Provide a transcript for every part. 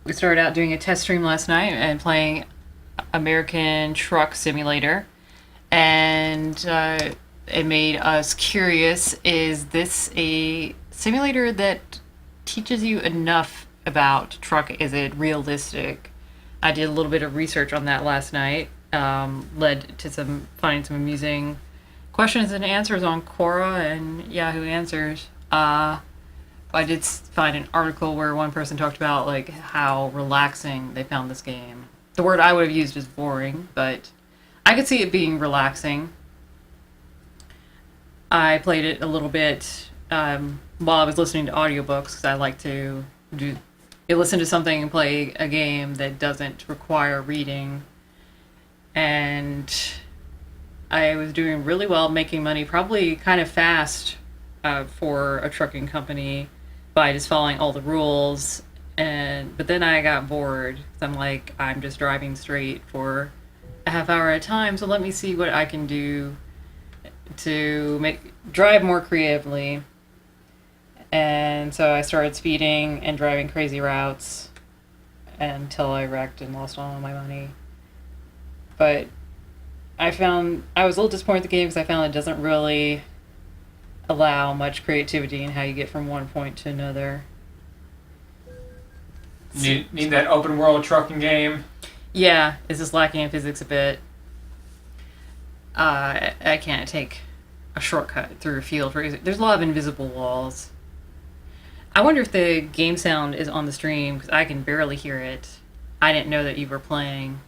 We started out doing a test stream last night and playing American Truck Simulator, and it made us curious. Is this a simulator that teaches you enough about truck? Is it realistic? I did a little bit of research on that last night. Led to finding some amusing questions and answers on Quora and Yahoo Answers. I did find an article where one person talked about like how relaxing they found this game. The word I would have used is boring, but I could see it being relaxing. I played it a little bit while I was listening to audiobooks because I like to listen to something and play a game that doesn't require reading. And I was doing really well, making money, probably kind of fast for a trucking company by just following all the rules. But then I got bored. I'm like, I'm just driving straight for a half hour at a time, so let me see what I can do to drive more creatively. And so I started speeding and driving crazy routes until I wrecked and lost all of my money. But I was a little disappointed with the game because I found it doesn't really allow much creativity in how you get from one point to another. Need that open world trucking game? Yeah, it's just lacking in physics a bit. I can't take a shortcut through a field. There's a lot of invisible walls. I wonder if the game sound is on the stream because I can barely hear it. I didn't know that you were playing.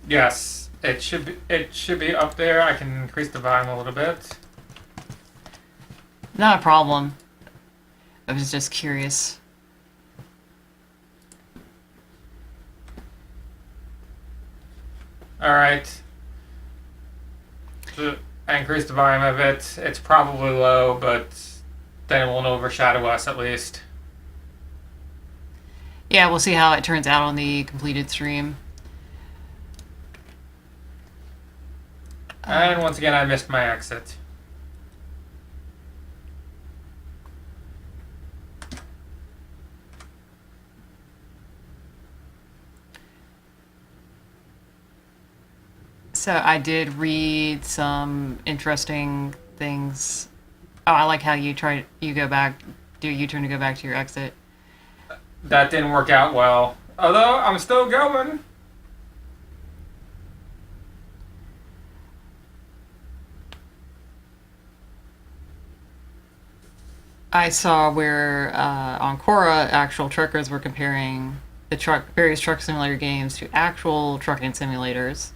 Yes, it should be up there. I can increase the volume a little bit. Not a problem. I was just curious. All right. So I increased the volume of it. It's probably low, but then it won't overshadow us at least. Yeah, we'll see how it turns out on the completed stream. And once again, I missed my exit. So I did read some interesting things. Oh, I like how you go back, do a U-turn to go back to your exit. That didn't work out well. Although, I'm still going. I saw where on Quora, actual truckers were comparing various truck simulator games to actual trucking simulators.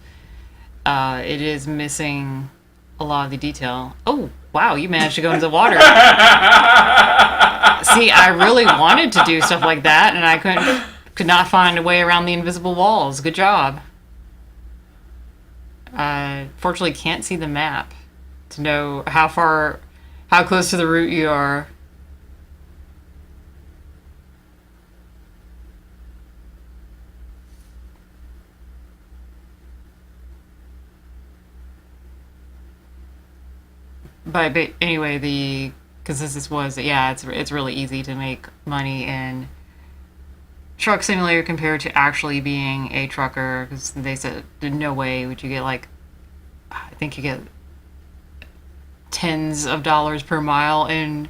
It is missing a lot of the detail. Oh, wow, you managed to go into the water. See, I really wanted to do stuff like that, and I could not find a way around the invisible walls. Good job. Fortunately, can't see the map to know how close to the route you are. But anyway, the consensus was that, yeah, it's really easy to make money in truck simulator compared to actually being a trucker, because they said no way would you get I think you get tens of dollars per mile in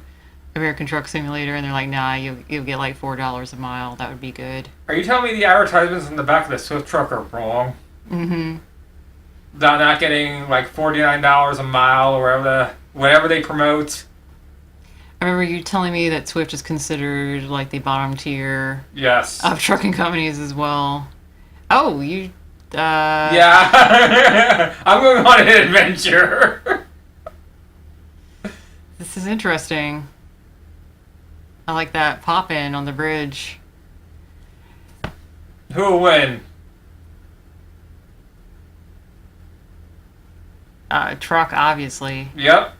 American Truck Simulator, and they're like, nah, you'll get like $4 a mile. That would be good. Are you telling me the advertisements in the back of the Swift truck are wrong? Mm-hmm. They're not getting like $49 a mile or whatever they promote. I remember you telling me that Swift is considered like the bottom tier Yes. of trucking companies as well. Oh, you... Yeah. I'm going on an adventure. This is interesting. I like that pop-in on the bridge. Who will win? Truck, obviously. Yep.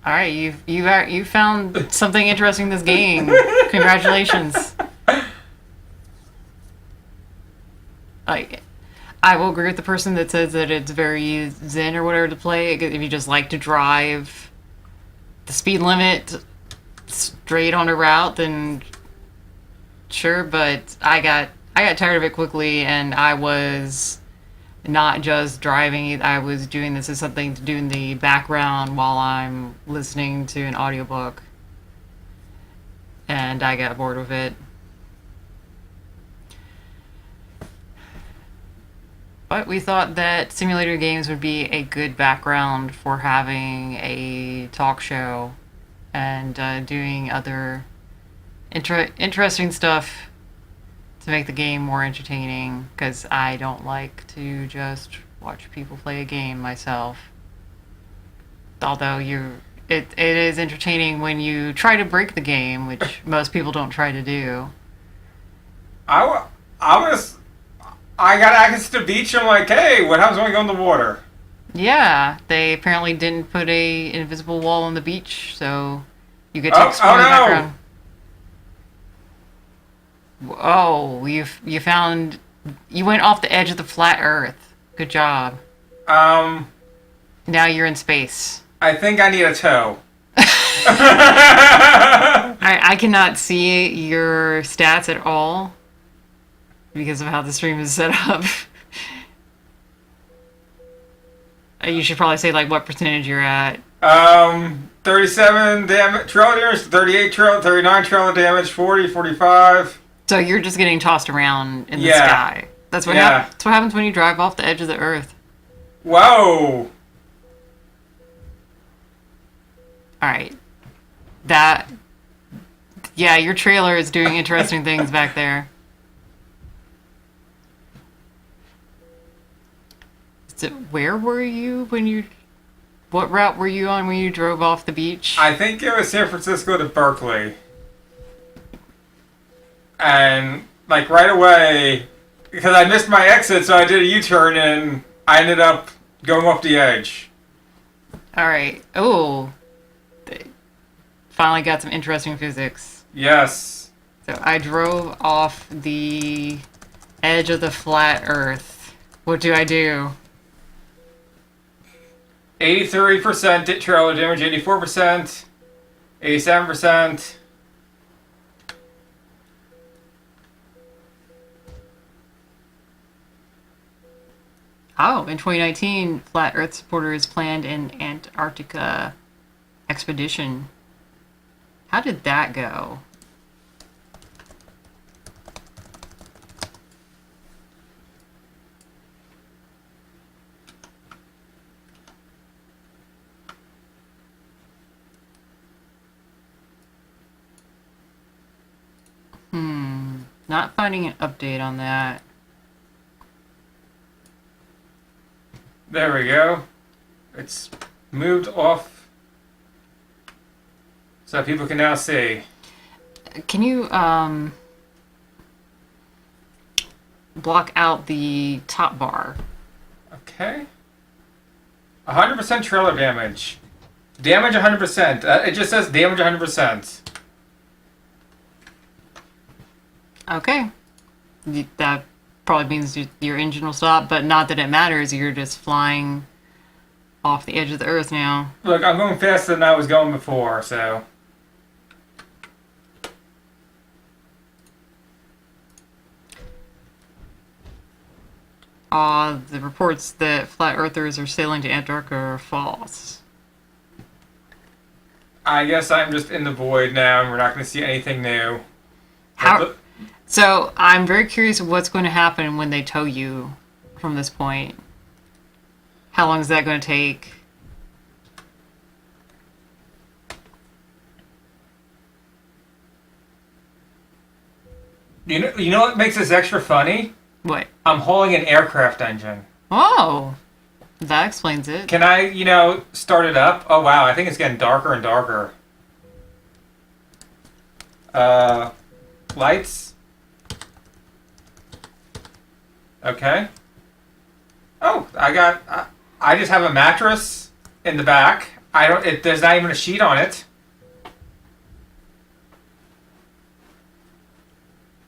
All right, you found something interesting in this game. Congratulations. I will agree with the person that says that it's very zen or whatever to play. If you just like to drive the speed limit straight on a route, then sure. But I got tired of it quickly, and I was not just driving. I was doing this as something to do in the background while I'm listening to an audiobook, and I got bored with it. But we thought that simulator games would be a good background for having a talk show and doing other interesting stuff to make the game more entertaining, because I don't like to just watch people play a game myself. Although it is entertaining when you try to break the game, which most people don't try to do. I was I got access to the beach. I'm like, hey, what happens when we go in the water? Yeah, they apparently didn't put a invisible wall on the beach, so you get to Oh, explore oh the no! background. Oh, you went off the edge of the flat Earth. Good job. Um, Now you're in space. I think I need a tow. I cannot see your stats at all because of how the stream is set up. You should probably say like what percentage you're at. 37 trail damage, 38 trail, 39 trail damage, 40, 45. So you're just getting tossed around in the Yeah. sky. That's what Yeah. that's what happens when you drive off the edge of the Earth. Whoa! All right. Yeah, your trailer is doing interesting things back there. So where were you what route were you on when you drove off the beach? I think it was San Francisco to Berkeley. And, like, right away, because I missed my exit, so I did a U-turn, and I ended up going off the edge. All right. Oh, they finally got some interesting physics. Yes. So I drove off the edge of the flat Earth. What do I do? 83% trailer damage, 84%, 87%. Oh, in 2019, Flat Earth supporters planned an Antarctica expedition. How did that go? Not finding an update on that. There we go. It's moved off so people can now see. Can you block out the top bar? Okay. 100% trailer damage. Damage 100%. It just says damage 100%. Okay. That probably means your engine will stop, but not that it matters. You're just flying off the edge of the Earth now. Look, I'm going faster than I was going before, so. The reports that flat earthers are sailing to Antarctica are false. I guess I'm just in the void now, and we're not going to see anything new. So I'm very curious what's going to happen when they tow you from this point. How long is that going to take? You know what makes this extra funny? What? I'm holding an aircraft engine. Oh, that explains it. Can I, start it up? Oh, wow, I think it's getting darker and darker. Lights? Okay. Oh, I just have a mattress in the back. There's not even a sheet on it.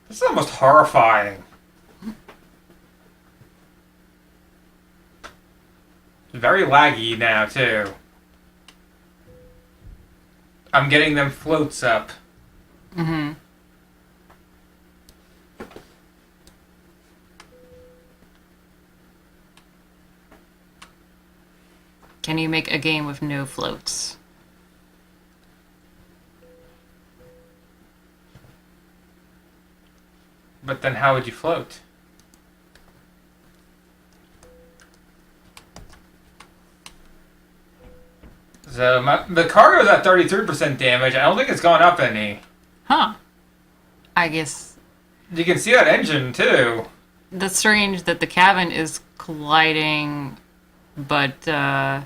This is almost horrifying. Very laggy now, too. I'm getting them floats up. Mm-hmm. Can you make a game with no floats? But then how would you float? So the cargo's at 33% damage. I don't think it's gone up any. Huh. I guess You can see that engine, too. that's strange that the cabin is colliding, but, oh,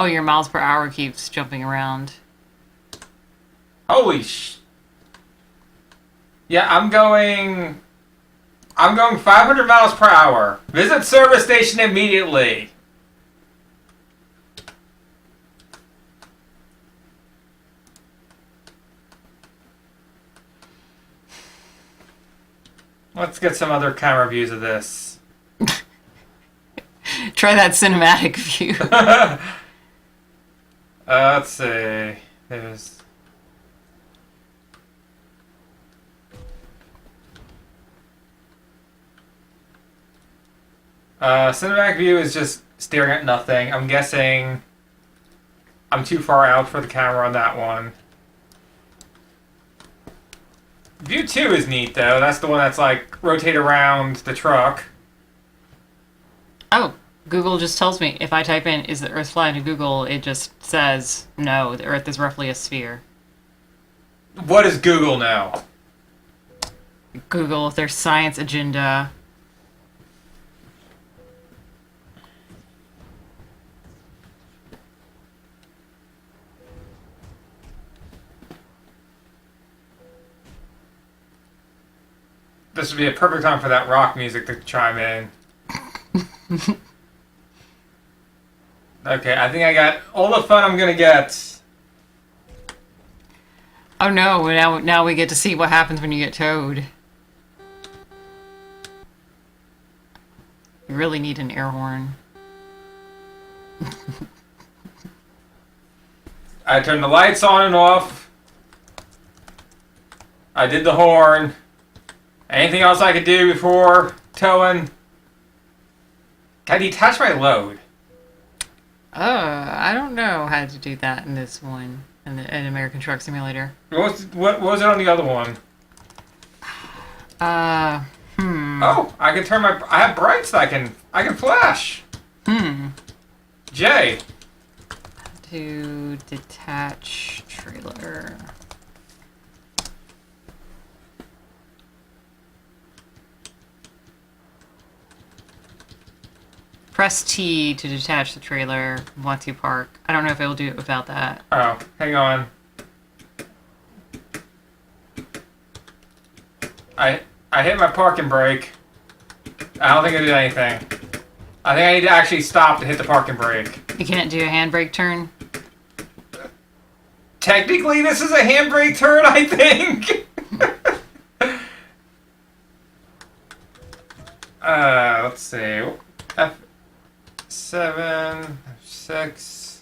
your miles per hour keeps jumping around. Holy Yeah, I'm going 500 miles per hour. Visit service station immediately. Let's get some other camera views of this. Try that cinematic view. Let's see. There's... cinematic view is just staring at nothing. I'm guessing I'm too far out for the camera on that one. View 2 is neat, though. That's the one that's, like, rotate around the truck. Oh, Google just tells me if I type in, is the Earth flat into Google, it just says, no, the Earth is roughly a sphere. What does Google know? Google, their science agenda. This would be a perfect time for that rock music to chime in. Okay, I think I got all the fun I'm gonna get. Oh no, now we get to see what happens when you get towed. You really need an air horn. I turned the lights on and off. I did the horn. Anything else I could do before towing? Can I detach my load? I don't know how to do that in this one, in American Truck Simulator. What was it on the other one? Oh, I can turn my... I have brights that I can flash. J. To detach trailer. Press T to detach the trailer. Want to park. I don't know if it will do it without that. Oh, hang on. I hit my parking brake. I don't think I did anything. I think I need to actually stop to hit the parking brake. You can't do a handbrake turn? Technically, this is a handbrake turn, I think. Let's see. F7, F6,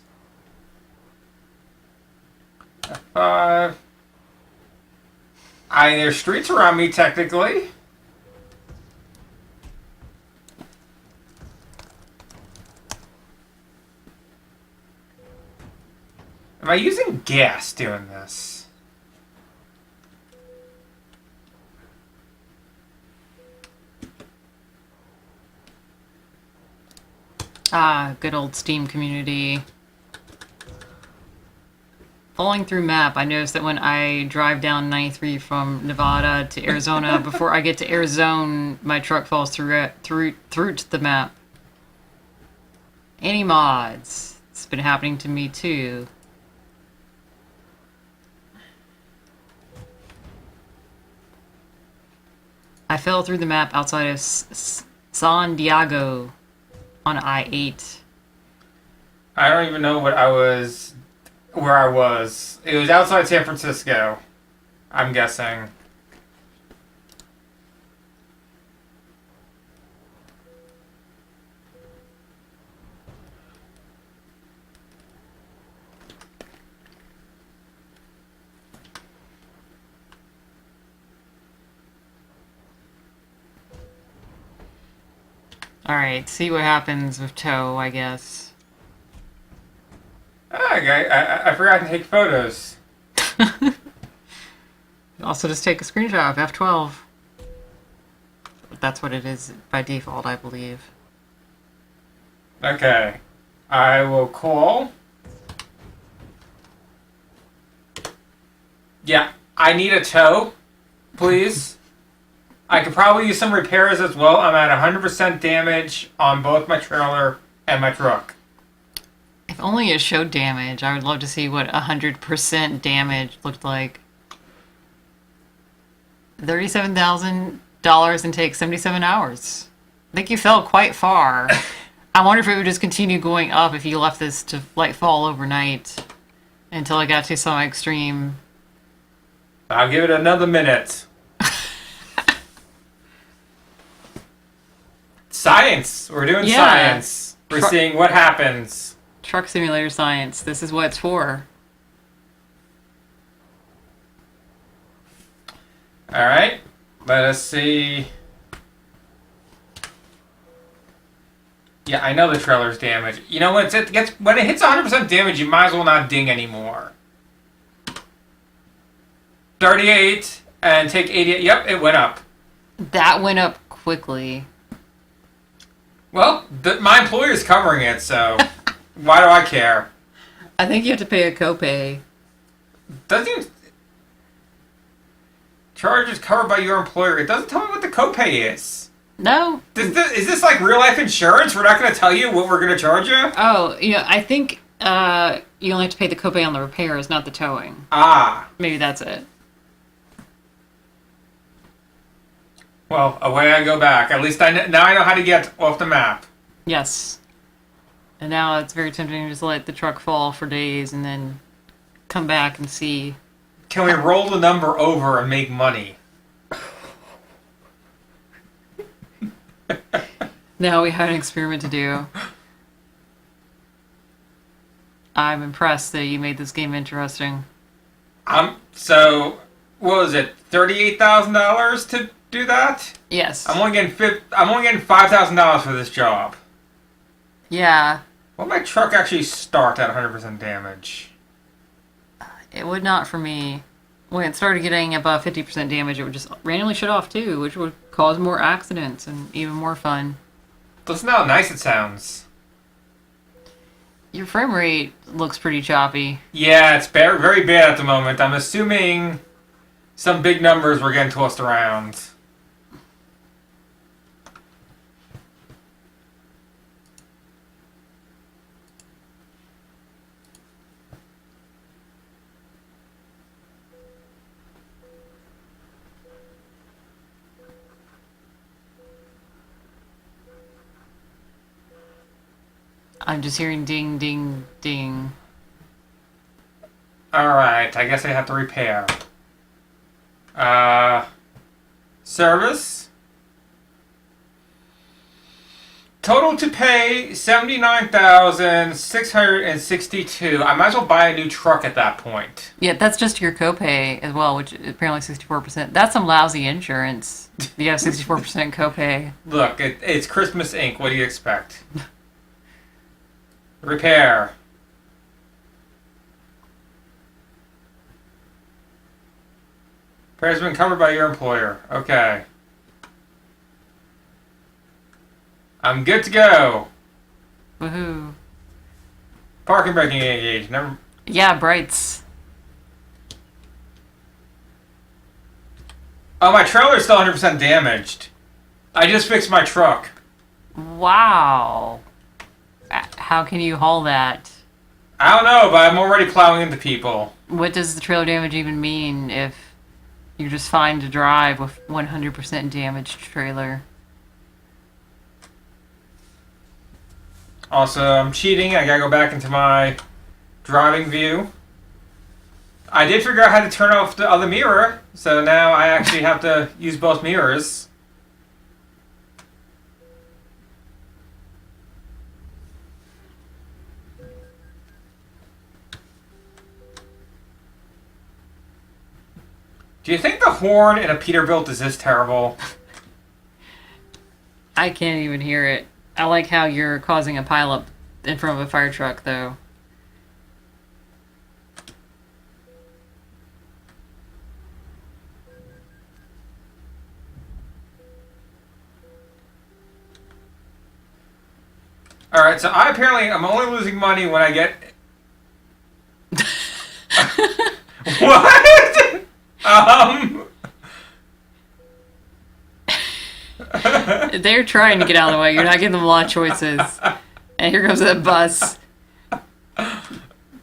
F5. There's streets around me, technically. Am I using gas doing this? Ah, good old Steam community. Following through map, I noticed that when I drive down 93 from Nevada to Arizona, before I get to Arizona, my truck falls through to the map. Any mods? It's been happening to me too. I fell through the map outside of San Diego on I-8. I don't even know where I was. It was outside San Francisco, I'm guessing. Alright, see what happens with tow, I guess. Okay, I forgot to take photos. Also, just take a screenshot of F12. That's what it is by default, I believe. Okay. I will call. Yeah, I need a tow, please. I could probably use some repairs as well. I'm at 100% damage on both my trailer and my truck. If only it showed damage. I would love to see what 100% damage looked like. $37,000 and takes 77 hours. I think you fell quite far. I wonder if it would just continue going up if you left this to like fall overnight until it got to some extreme. I'll give it another minute. Science. We're doing science. We're seeing what happens. Truck simulator science. This is what it's for. All right. Let us see. Yeah, I know the trailer's damaged. You know, when it hits 100% damage, you might as well not ding anymore. 38 and take 88. Yep, it went up. That went up quickly. Well, my employer's covering it, so why do I care? I think you have to pay a copay. Doesn't charge is covered by your employer. It doesn't tell me what the copay is. No. Is this like real life insurance? We're not going to tell you what we're going to charge you? Oh, I think you only have to pay the copay on the repairs, not the towing. Ah. Maybe that's it. Well, away I go back. At least now I know how to get off the map. Yes. And now it's very tempting to just let the truck fall for days and then come back and see. Can we roll the number over and make money? Now we have an experiment to do. I'm impressed that you made this game interesting. So, what was it? $38,000 to do that? Yes. I'm only getting $5,000 for this job. Yeah. Will my truck actually start at 100% damage? It would not for me. When it started getting above 50% damage, it would just randomly shut off too, which would cause more accidents and even more fun. Listen how nice it sounds. Your frame rate looks pretty choppy. Yeah, it's very, very bad at the moment. I'm assuming some big numbers were getting tossed around. I'm just hearing ding, ding, ding. Alright, I guess I have to repair. Service. Total to pay $79,662. I might as well buy a new truck at that point. Yeah, that's just your copay as well, which is apparently 64%. That's some lousy insurance. You have 64% copay. Look, it's Christmas Inc. What do you expect? Repair. Repair's been covered by your employer. Okay. I'm good to go. Woohoo. Parking braking engaged. Never. Yeah, brights. Oh, my trailer's still 100% damaged. I just fixed my truck. Wow. How can you haul that? I don't know, but I'm already plowing into people. What does the trailer damage even mean if you're just fine to drive with 100% damaged trailer? Also, I'm cheating. I gotta go back into my driving view. I did figure out how to turn off the other mirror, so now I actually have to use both mirrors. Do you think the horn in a Peterbilt is this terrible? I can't even hear it. I like how you're causing a pileup in front of a fire truck, though. All right, so I'm only losing money when I get. What? They're trying to get out of the way. You're not giving them a lot of choices. And here comes that bus.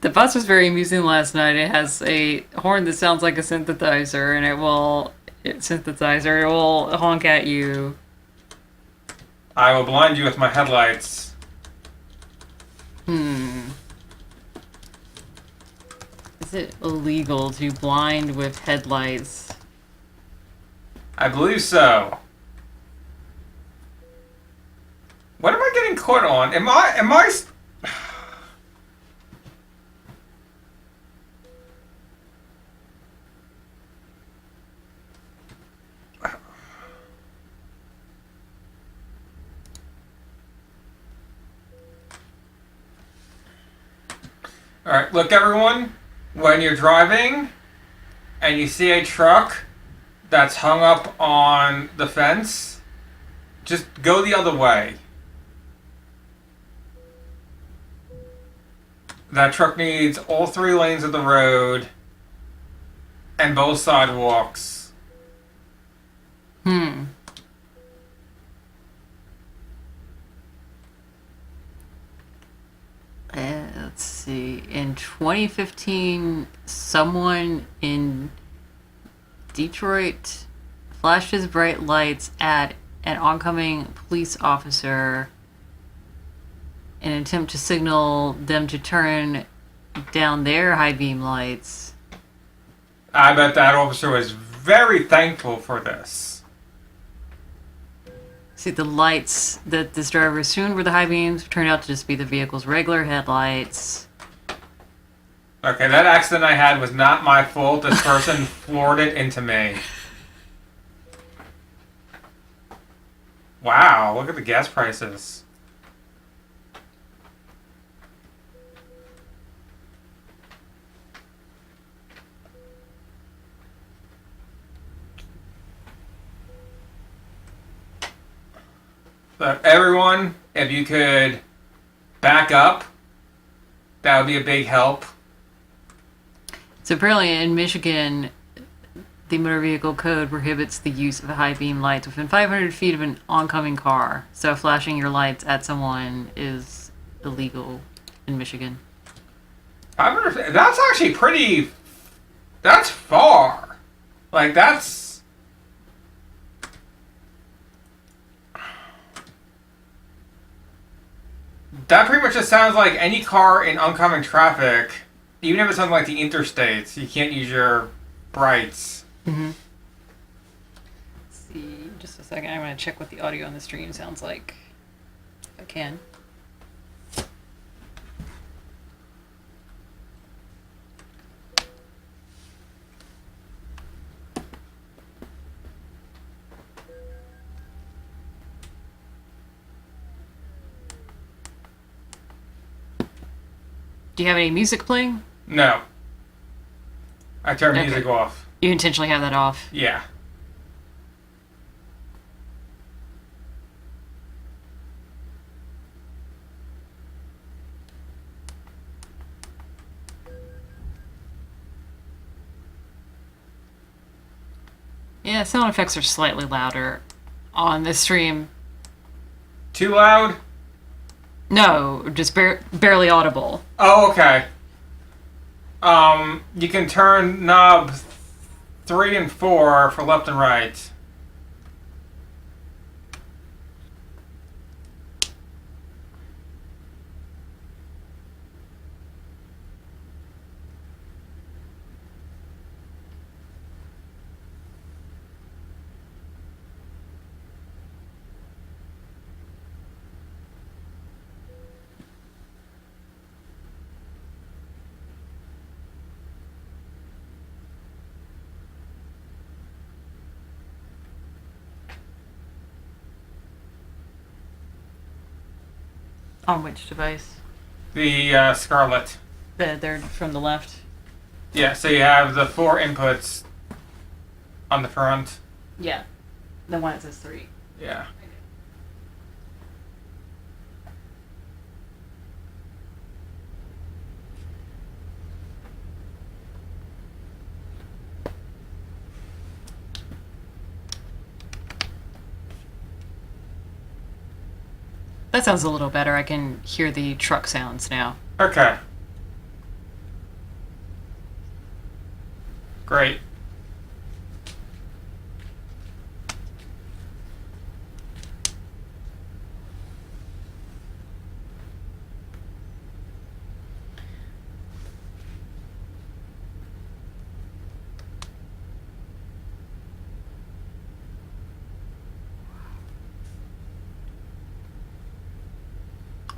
The bus was very amusing last night. It has a horn that sounds like a synthesizer, and it will honk at you. I will blind you with my headlights. Is it illegal to blind with headlights? I believe so. What am I getting caught on? Am I? All right, look, everyone. When you're driving and you see a truck that's hung up on the fence, just go the other way. That truck needs all 3 lanes of the road and both sidewalks. Let's see. In 2015, someone in Detroit flashed his bright lights at an oncoming police officer in an attempt to signal them to turn down their high beam lights. I bet that officer was very thankful for this. See, the lights that this driver assumed were the high beams turned out to just be the vehicle's regular headlights. Okay, that accident I had was not my fault. This person floored it into me. Wow, look at the gas prices. So everyone, if you could back up, that would be a big help. So apparently in Michigan, the motor vehicle code prohibits the use of high beam lights within 500 feet of an oncoming car. So flashing your lights at someone is illegal in Michigan. 500, that's actually pretty. That's far. Like, that's. That pretty much just sounds like any car in oncoming traffic, even if it's something like the interstates, you can't use your brights. Let's see, just a second. I'm going to check what the audio on the stream sounds like. If I can. Do you have any music playing? No. I turned Okay. music off. You intentionally have that off. Yeah. Yeah, sound effects are slightly louder on this stream. Too loud? No, just barely audible. Oh, okay. You can turn knob 3 and 4 for left and right. On which device? The Scarlet. They're from the left. Yeah, so you have the 4 inputs on the front. Yeah. The one that says 3. Yeah. That sounds a little better. I can hear the truck sounds now. Okay. Great.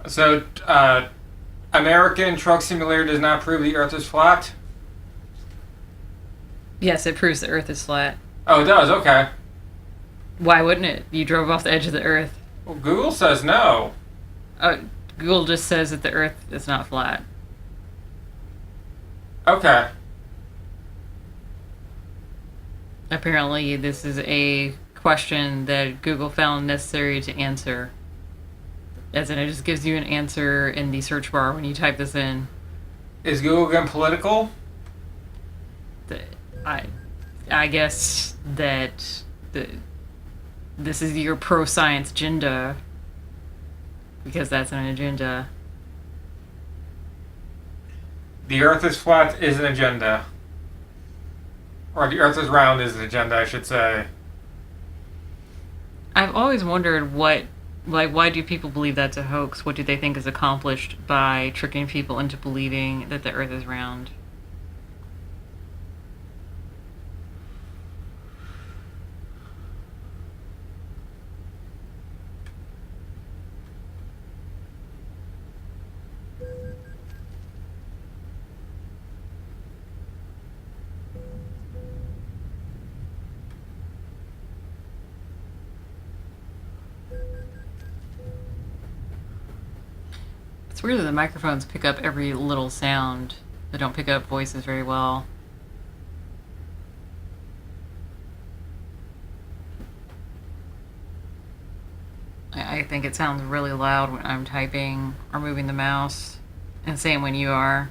So, American Truck Simulator does not prove the Earth is flat? Yes, it proves the Earth is flat. Oh, it does? Okay. Why wouldn't it? You drove off the edge of the Earth. Well, Google says no. Google just says that the Earth is not flat. Okay. Apparently, this is a question that Google found necessary to answer. As in, it just gives you an answer in the search bar when you type this in. Is Google getting political? I guess that this is your pro-science agenda, because that's an agenda. The Earth is flat is an agenda. Or the Earth is round is an agenda, I should say. I've always wondered why do people believe that's a hoax? What do they think is accomplished by tricking people into believing that the Earth is round? It's weird that the microphones pick up every little sound. They don't pick up voices very well. I think it sounds really loud when I'm typing or moving the mouse, and same when you are.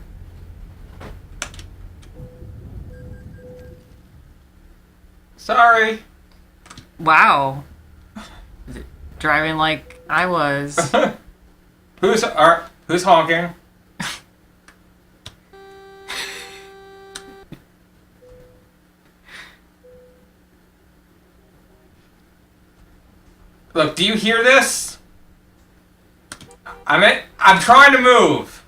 Sorry. Wow. Driving like I was. Who's honking? Look, do you hear this? I'm trying to move.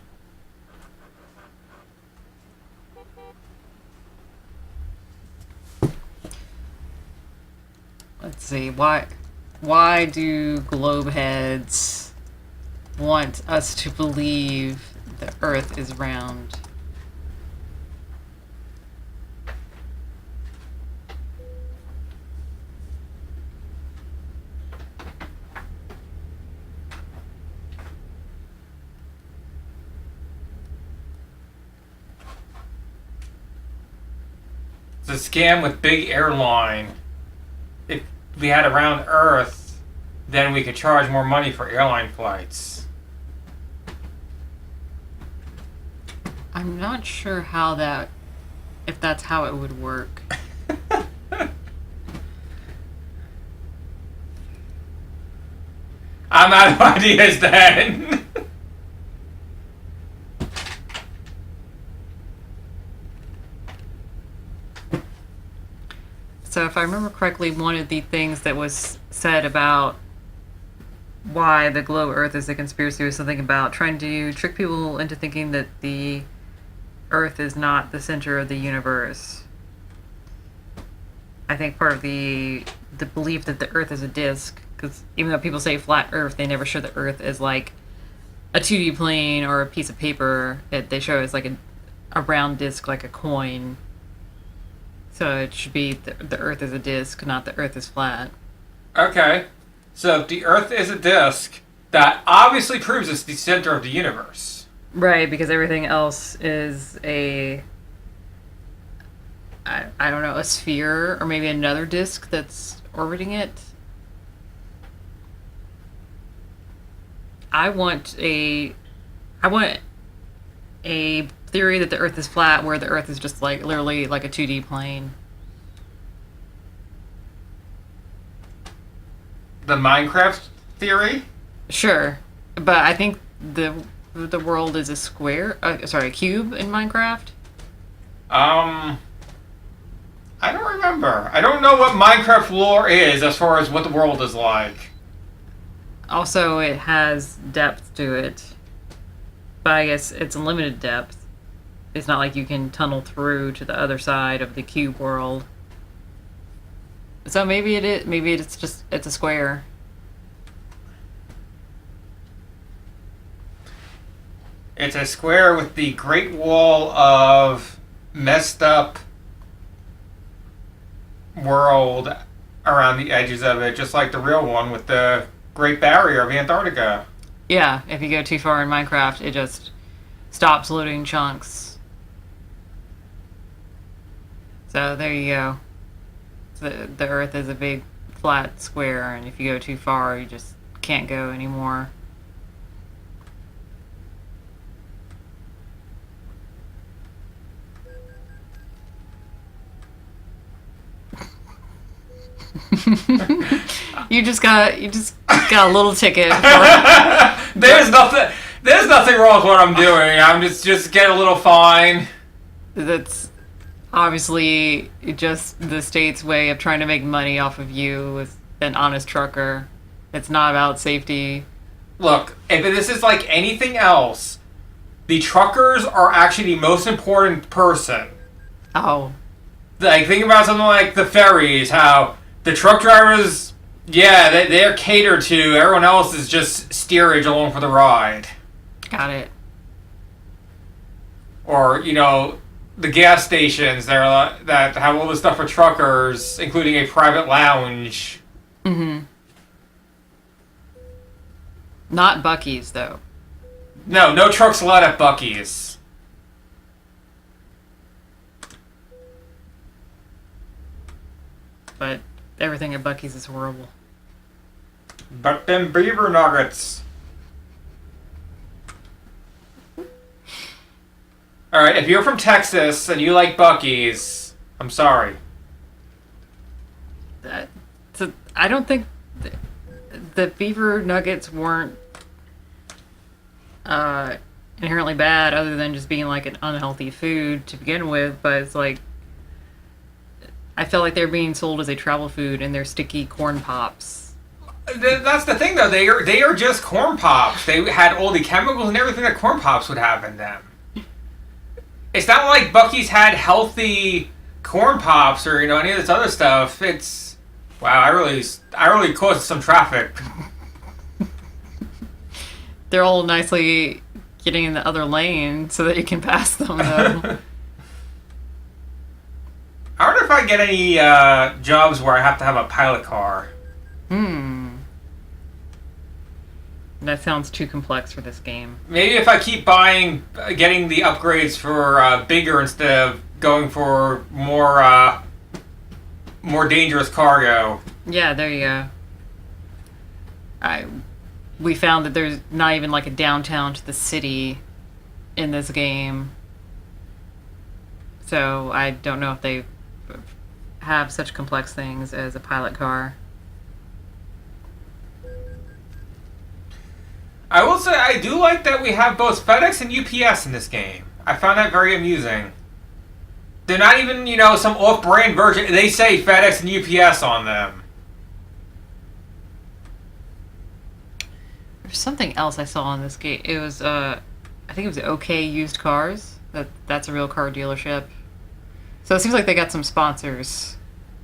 Let's see, why do globe heads want us to believe the Earth is round? It's a scam with big airline. If we had a round Earth, then we could charge more money for airline flights. I'm not sure if that's how it would work. I'm out of ideas then. So if I remember correctly, one of the things that was said about why the globe Earth is a conspiracy was something about trying to trick people into thinking that the Earth is not the center of the universe. I think part of the belief that the Earth is a disc, because even though people say flat Earth, they never show the Earth as like a 2D plane or a piece of paper. They show it as like a round disc, like a coin. So it should be the Earth is a disc, not the Earth is flat. Okay. So if the Earth is a disc, that obviously proves it's the center of the universe. Right, because everything else is I don't know, a sphere or maybe another disk that's orbiting it. I want a theory that the Earth is flat, where the Earth is just like literally like a 2D plane. The Minecraft theory? Sure, but I think the world is a square. A cube in Minecraft. I don't remember. I don't know what Minecraft lore is as far as what the world is like. Also, it has depth to it, but I guess it's a limited depth. It's not like you can tunnel through to the other side of the cube world. So maybe it is. Maybe it's a square. It's a square with the Great Wall of messed up world around the edges of it, just like the real one with the Great Barrier of Antarctica. Yeah, if you go too far in Minecraft, it just stops loading chunks. So there you go. The Earth is a big flat square, and if you go too far, you just can't go anymore. you just got a little ticket. There's nothing wrong with what I'm doing. I'm just getting a little fine. That's obviously just the state's way of trying to make money off of you as an honest trucker. It's not about safety. Look, if this is like anything else, the truckers are actually the most important person. Oh. Like, think about something like the ferries, how the truck drivers, yeah, they're catered to. Everyone else is just steerage along for the ride. Got it. Or, the gas stations that have all this stuff for truckers, including a private lounge. Mm-hmm. Not Buc-ee's, though. No trucks allowed at Buc-ee's. But everything at Buc-ee's is horrible. But them beaver nuggets. Alright, if you're from Texas and you like Buc-ee's, I'm sorry. I don't think the beaver nuggets weren't inherently bad, other than just being like an unhealthy food to begin with. But it's like, I felt like they're being sold as a travel food, and they're sticky corn pops. That's the thing, though. They are just corn pops. They had all the chemicals and everything that corn pops would have in them. It's not like Buc-ee's had healthy corn pops or any of this other stuff. It's wow. I really caused some traffic. They're all nicely getting in the other lane so that you can pass them, though. I wonder if I get any jobs where I have to have a pilot car. That sounds too complex for this game. Maybe if I keep getting the upgrades for bigger instead of going for more dangerous cargo. Yeah, there you go. We found that there's not even like a downtown to the city in this game. So I don't know if they have such complex things as a pilot car. I will say I do like that we have both FedEx and UPS in this game. I found that very amusing. They're not even, some off-brand version. They say FedEx and UPS on them. There's something else I saw in this game. It was, I think it was OK Used Cars. That's a real car dealership. So it seems like they got some sponsors.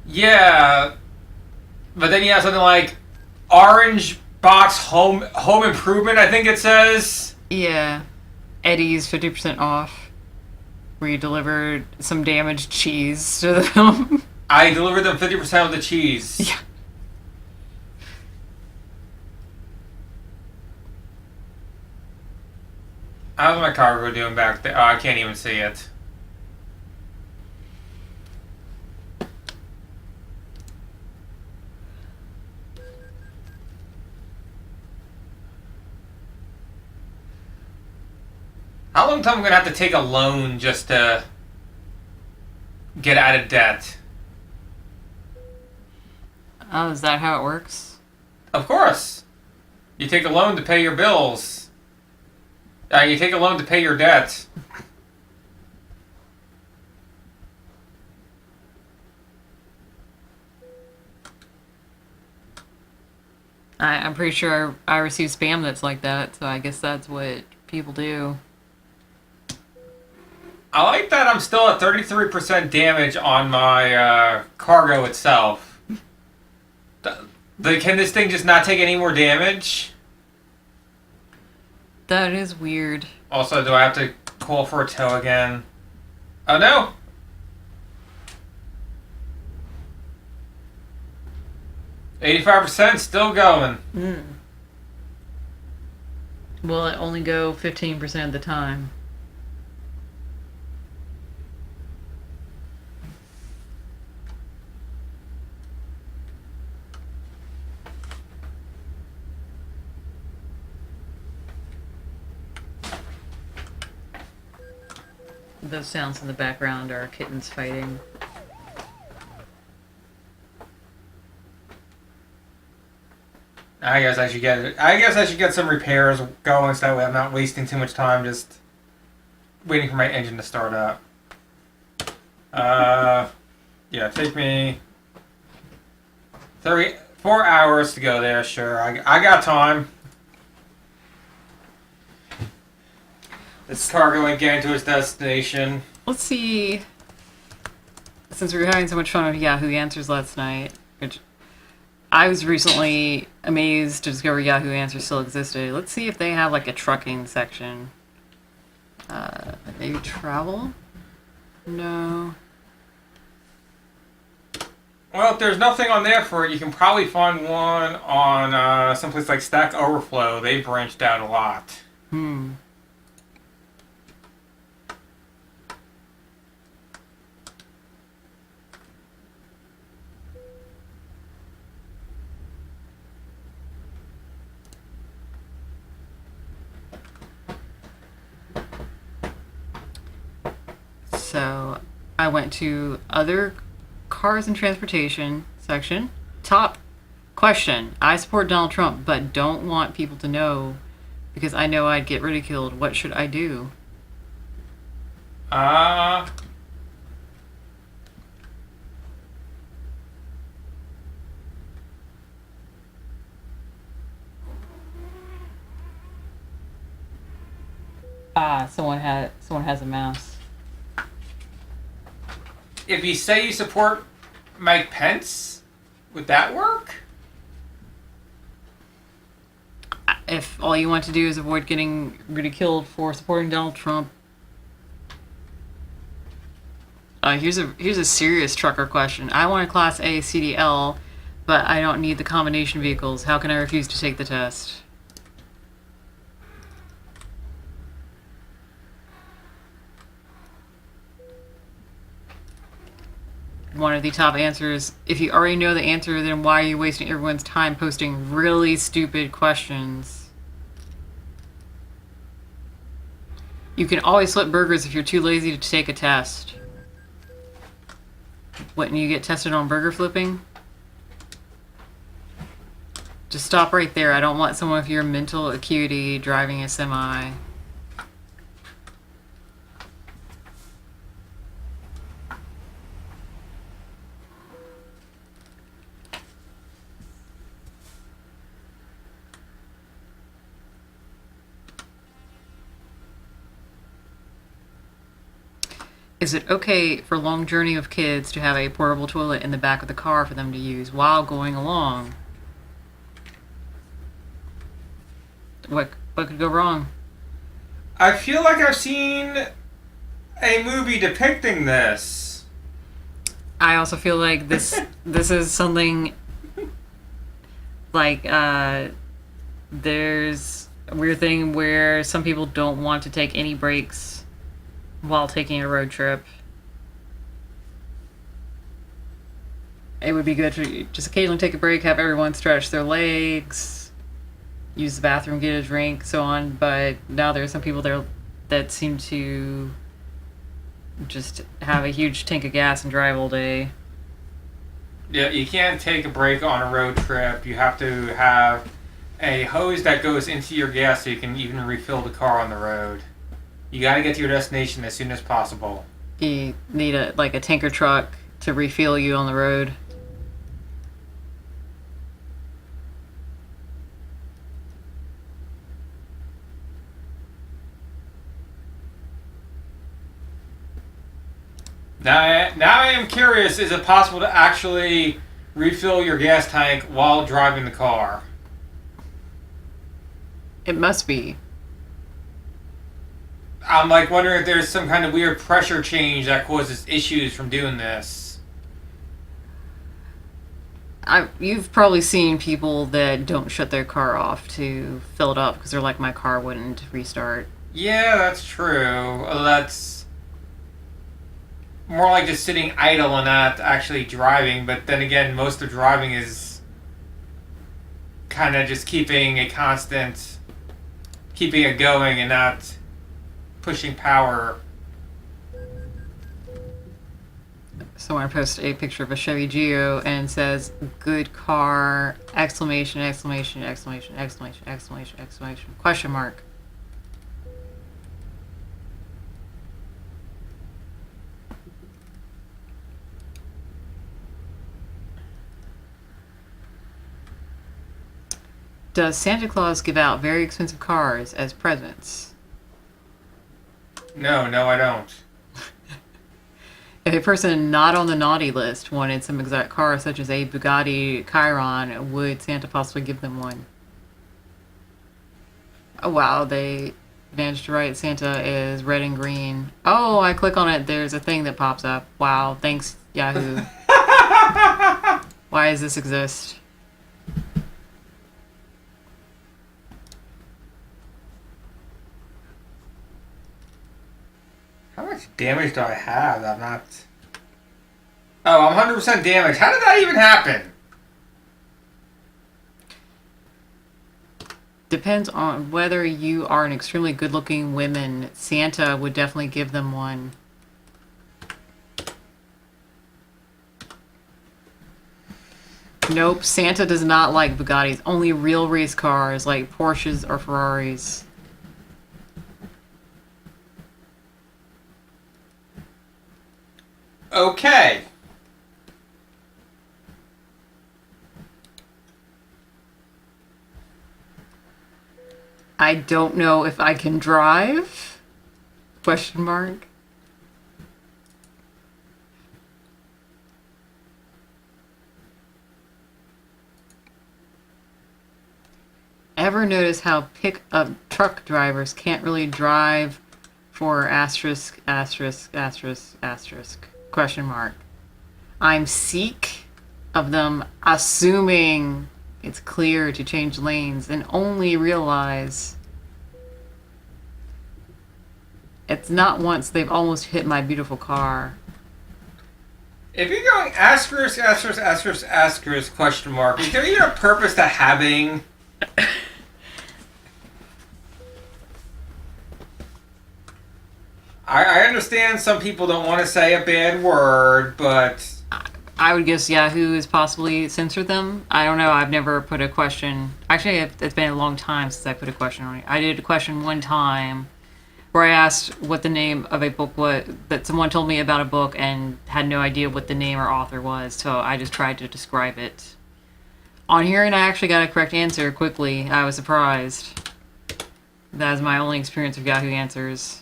Yeah. But then you have something like Orange Box Home Improvement, I think it says. Yeah. Eddie's 50% off. Where you delivered some damaged cheese to them. I delivered them 50% of the cheese. Yeah. How's my cargo doing back there? Oh, I can't even see it. How long time am I gonna have to take a loan just to get out of debt? Oh, is that how it works? Of course. You take a loan to pay your bills. You take a loan to pay your debt. I'm pretty sure I receive spam that's like that, so I guess that's what people do. I like that I'm still at 33% damage on my cargo itself. Can this thing just not take any more damage? That is weird. Also, do I have to call for a tow again? Oh no! %, still going. Will it only go 15% of the time? Those sounds in the background are kittens fighting. I guess I should get it. I guess I should get some repairs going so that way I'm not wasting too much time just waiting for my engine to start up. Yeah, take me 4 hours to go there. Sure, I got time. This cargo ain't getting to its destination. Let's see. Since we were having so much fun with Yahoo Answers last night, which I was recently amazed to discover Yahoo Answers still existed. Let's see if they have like a trucking section. Maybe travel? No. Well, if there's nothing on there for it, you can probably find one on someplace like Stack Overflow. They branched out a lot. So I went to other cars and transportation section. Top question. I support Donald Trump, but don't want people to know because I know I'd get ridiculed. What should I do? Someone has a mouse. If you say you support Mike Pence, would that work? If all you want to do is avoid getting ridiculed for supporting Donald Trump. Here's a serious trucker question. I want a Class A CDL, but I don't need the combination vehicles. How can I refuse to take the test? One of the top answers. If you already know the answer, then why are you wasting everyone's time posting really stupid questions? You can always flip burgers if you're too lazy to take a test. Wouldn't you get tested on burger flipping? Just stop right there. I don't want someone with your mental acuity driving a semi. Is it okay for long journey of kids to have a portable toilet in the back of the car for them to use while going along? What could go wrong? I feel like I've seen a movie depicting this. I also feel like this is something like there's a weird thing where some people don't want to take any breaks while taking a road trip. It would be good to just occasionally take a break, have everyone stretch their legs, use the bathroom, get a drink, so on. But now there's some people there that seem to just have a huge tank of gas and drive all day. Yeah, you can't take a break on a road trip. You have to have a hose that goes into your gas so you can even refill the car on the road. You got to get to your destination as soon as possible. You need a tanker truck to refuel you on the road. Now I am curious, is it possible to actually refill your gas tank while driving the car? It must be. I'm like wondering if there's some kind of weird pressure change that causes issues from doing this. You've probably seen people that don't shut their car off to fill it up because they're like, my car wouldn't restart. Yeah, that's true. That's more like just sitting idle and not actually driving. But then again, most of driving is kind of just keeping it going and not pushing power. Someone posted a picture of a Chevy Geo and says, good car, exclamation, exclamation, exclamation, exclamation, exclamation, exclamation, question mark. Does Santa Claus give out very expensive cars as presents? No, I don't. If a person not on the naughty list wanted some exotic car, such as a Bugatti Chiron, would Santa possibly give them one? Oh, wow, they managed to write Santa is red and green. Oh, I click on it, there's a thing that pops up. Wow, thanks, Yahoo. Why does this exist? How much damage do I have? I'm not... Oh, I'm 100% damaged. How did that even happen? Depends on whether you are an extremely good-looking woman. Santa would definitely give them one. Nope, Santa does not like Bugattis. Only real race cars like Porsches or Ferraris. Okay. I don't know if I can drive? Question mark. Ever notice how pickup truck drivers can't really drive for asterisk, asterisk, asterisk, asterisk, question mark. I'm sick of them assuming it's clear to change lanes and only realize it's not once they've almost hit my beautiful car. If you're going asterisk, asterisk, asterisk, asterisk, question mark, is there even a purpose to having... I understand some people don't want to say a bad word, but... I would guess Yahoo has possibly censored them. I don't know. I've never put a question. Actually, it's been a long time since I put a question on it. I did a question one time where I asked what the name of a book was, that someone told me about a book and had no idea what the name or author was, so I just tried to describe it. On here, and I actually got a correct answer quickly. I was surprised. That is my only experience with Yahoo Answers.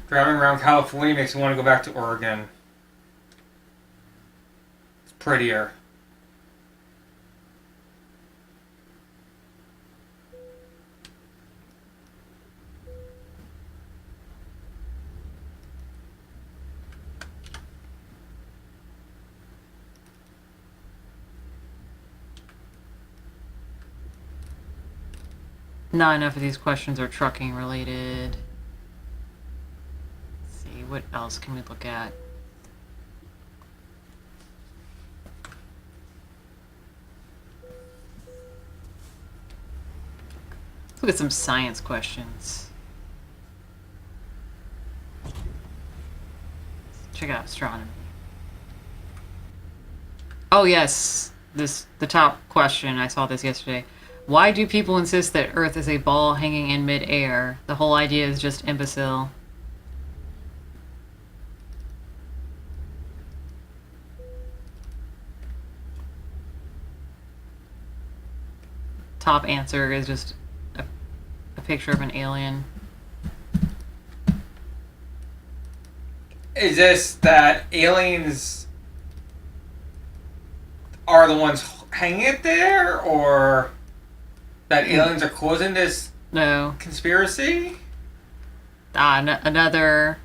Driving around California makes me want to go back to Oregon. It's prettier. not enough of these questions are trucking related. Let's see, what else can we look at? Let's look at some science questions. Check out astronomy. Oh yes, the top question. I saw this yesterday. Why do people insist that Earth is a ball hanging in mid-air? The whole idea is just imbecile. Top answer is just a picture of an alien. Is this that aliens are the ones hanging it there, or that aliens are causing this No. conspiracy? Another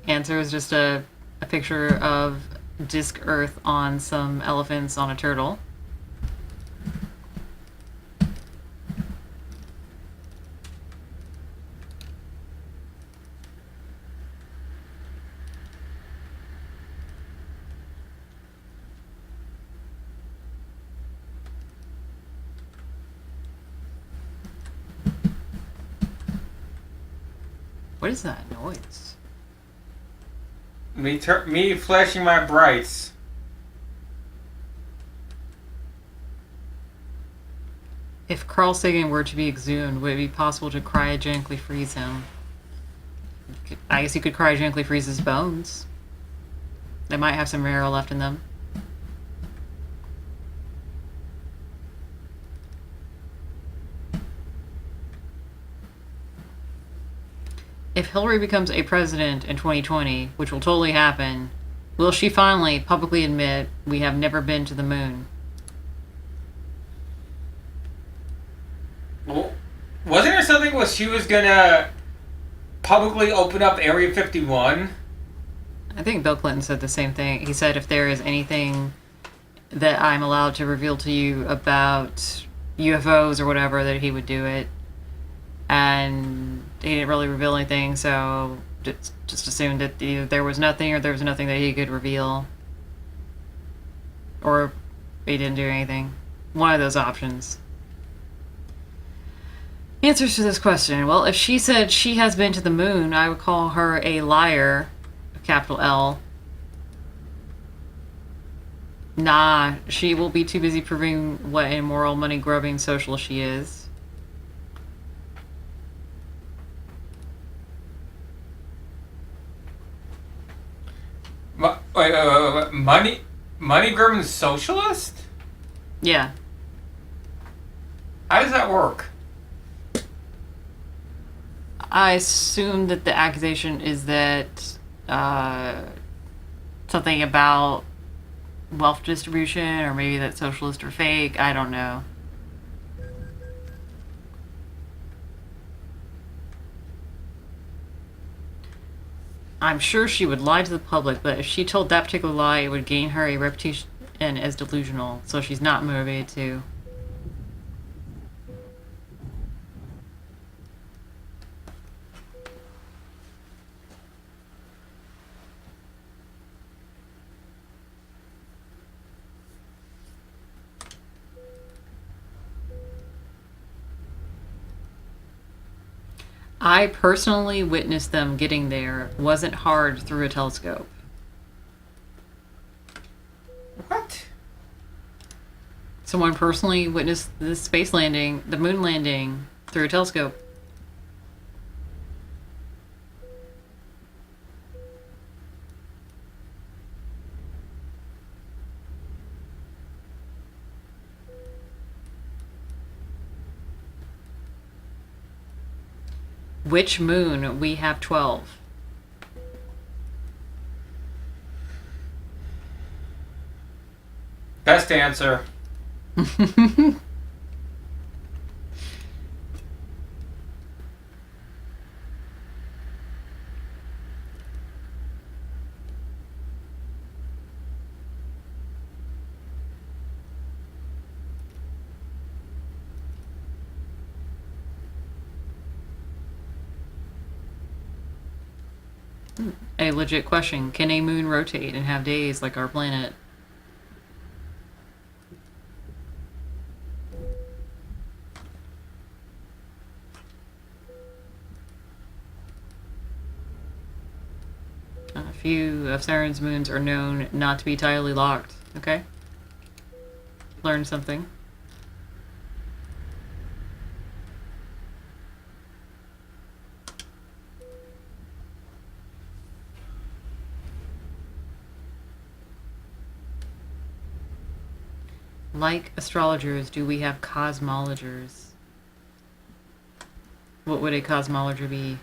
answer is just a picture of disk Earth on some elephants on a turtle. What is that noise? Me flashing my brights. If Carl Sagan were to be exhumed, would it be possible to cryogenically freeze him? I guess you could cryogenically freeze his bones. They might have some marrow left in them. If Hillary becomes a president in 2020, which will totally happen, will she finally publicly admit we have never been to the moon? Well, wasn't there something where she was gonna publicly open up Area 51? I think Bill Clinton said the same thing. He said if there is anything that I'm allowed to reveal to you about UFOs or whatever, that he would do it. And he didn't really reveal anything, so just assumed that either there was nothing or there was nothing that he could reveal. Or he didn't do anything. One of those options. Answers to this question. Well, if she said she has been to the moon, I would call her a liar, capital L. Nah, she will be too busy proving what a immoral, money-grubbing socialist she is. Wait, money grubbing socialist? Yeah. How does that work? I assume that the accusation is that something about wealth distribution, or maybe that socialists are fake. I don't know. I'm sure she would lie to the public, but if she told that particular lie, it would gain her a reputation as delusional, so she's not motivated to. I personally witnessed them getting there. It wasn't hard through a telescope. What? Someone personally witnessed the space landing, the moon landing, through a telescope. Which moon? We have 12. Best answer. A legit question. Can a moon rotate and have days like our planet? A few of Saturn's moons are known not to be tidally locked. Okay. Learn something. Like astrologers, do we have cosmologers? What would a cosmologer be?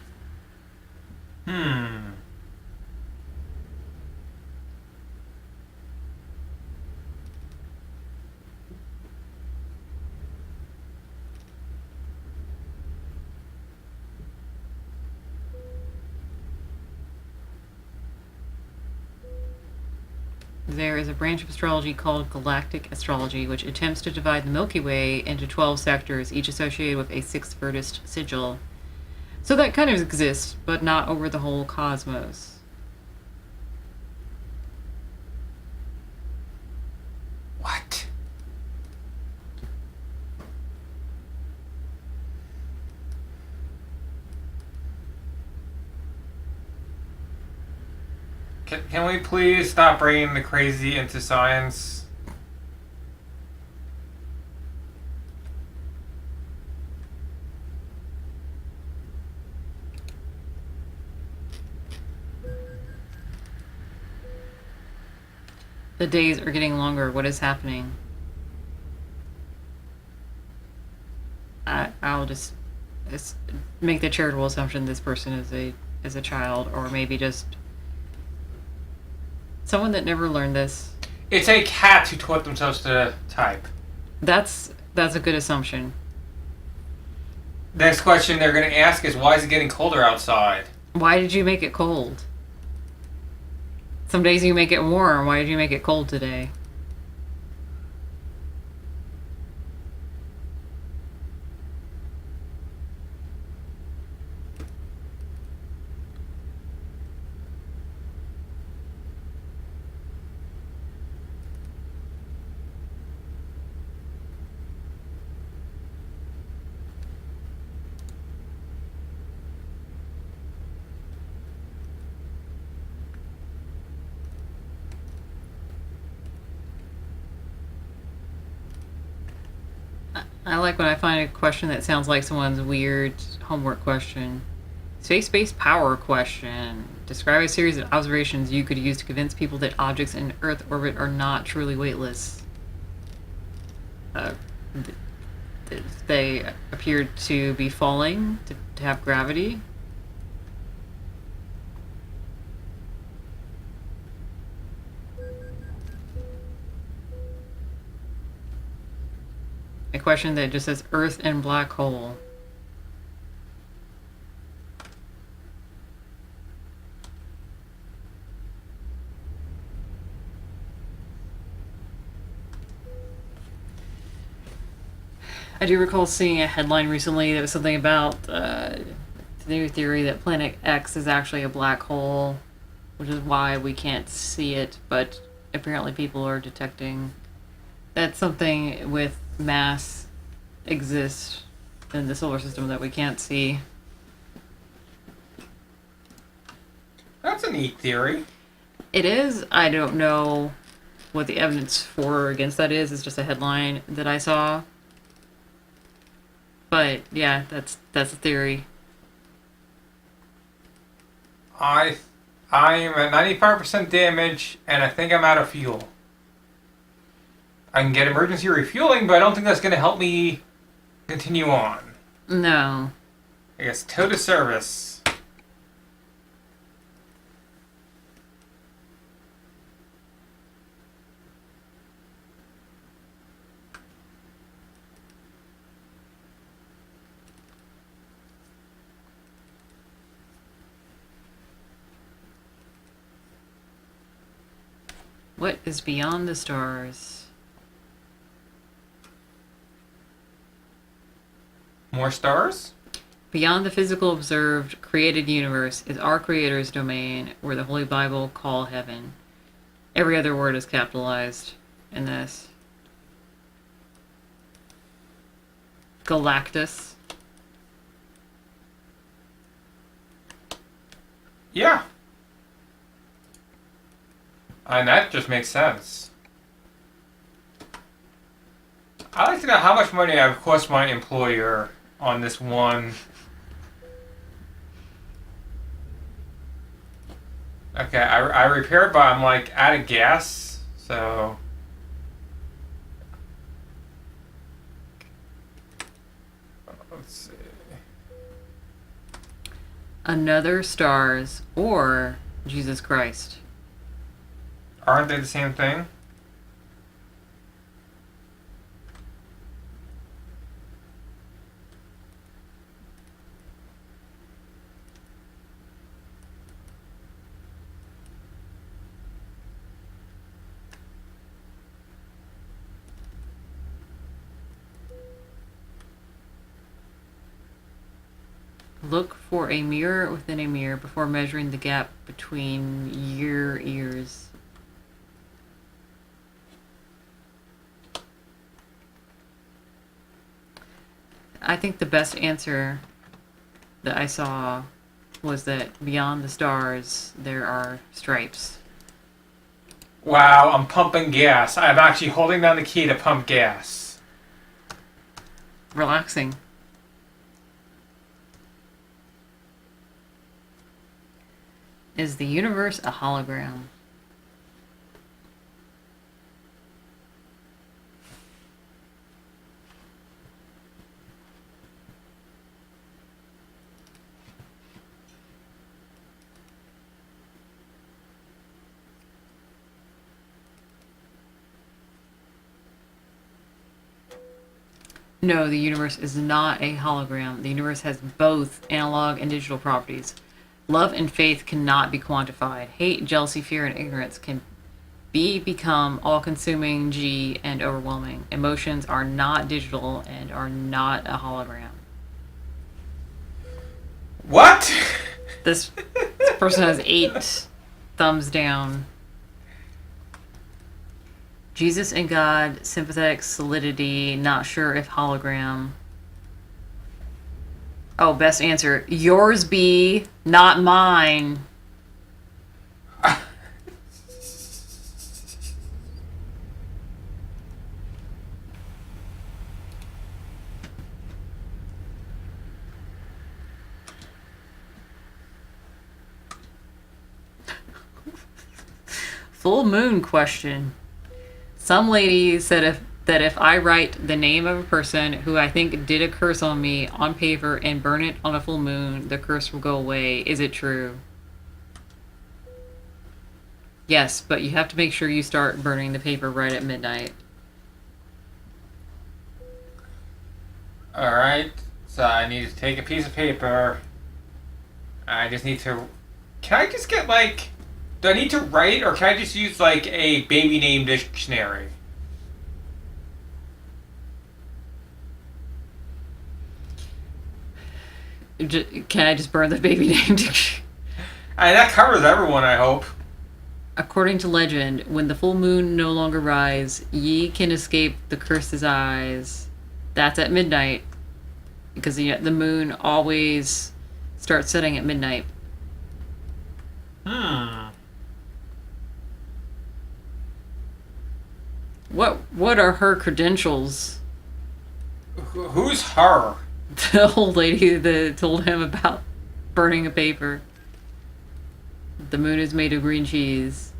There is a branch of astrology called galactic astrology, which attempts to divide the Milky Way into 12 sectors, each associated with a sixth Vertist sigil. So that kind of exists, but not over the whole cosmos. What? Can we please stop bringing the crazy into science? The days are getting longer. What is happening? I'll just make the charitable assumption this person is a child, or maybe just someone that never learned this. It's a cat who taught themselves to type. That's a good assumption. Next question they're going to ask is, why is it getting colder outside? Why did you make it cold? Some days you make it warm. Why did you make it cold today? I like when I find a question that sounds like someone's weird homework question. Space-based power question. Describe a series of observations you could use to convince people that objects in Earth orbit are not truly weightless. They appear to be falling, to have gravity. A question that just says Earth and black hole. I do recall seeing a headline recently that was something about the new theory that Planet X is actually a black hole, which is why we can't see it, but apparently people are detecting that something with mass exists in the solar system that we can't see. That's a neat theory. It is. I don't know what the evidence for or against that is. It's just a headline that I saw. But yeah, that's a theory. I am at 95% damage, and I think I'm out of fuel. I can get emergency refueling, but I don't think that's going to help me continue on. No. I guess tow to service. What is beyond the stars? More stars? Beyond the physical observed created universe is our Creator's domain, where the Holy Bible call heaven. Every other word is capitalized in this. Galactus. Yeah. And that just makes sense. I'd like to know how much money I've cost my employer on this one. Okay, I repaired, but I'm like out of gas, so. Let's see. Another stars or Jesus Christ. Aren't they the same thing? Look for a mirror within a mirror before measuring the gap between your ears. I think the best answer that I saw was that beyond the stars there are stripes. Wow, I'm pumping gas. I'm actually holding down the key to pump gas. Relaxing. Is the universe a hologram? No, the universe is not a hologram. The universe has both analog and digital properties. Love and faith cannot be quantified. Hate, jealousy, fear, and ignorance can become all-consuming, and overwhelming. Emotions are not digital and are not a hologram. What? This person has 8 thumbs down. Jesus and God, sympathetic solidity, not sure if hologram. Oh, best answer. Yours be, not mine. Full moon question. Some lady said that if I write the name of a person who I think did a curse on me on paper and burn it on a full moon, the curse will go away. Is it true? Yes, but you have to make sure you start burning the paper right at midnight. Alright, so I need to take a piece of paper. I just need to. Can I just get like. Do I need to write, or can I just use like a baby name dictionary? Can I just burn the baby name? That covers everyone, I hope. According to legend, when the full moon no longer rise, ye can escape the curse's eyes. That's at midnight. Because the moon always starts setting at midnight. What are her credentials? Who's her? The old lady that told him about burning a paper. The moon is made of green cheese.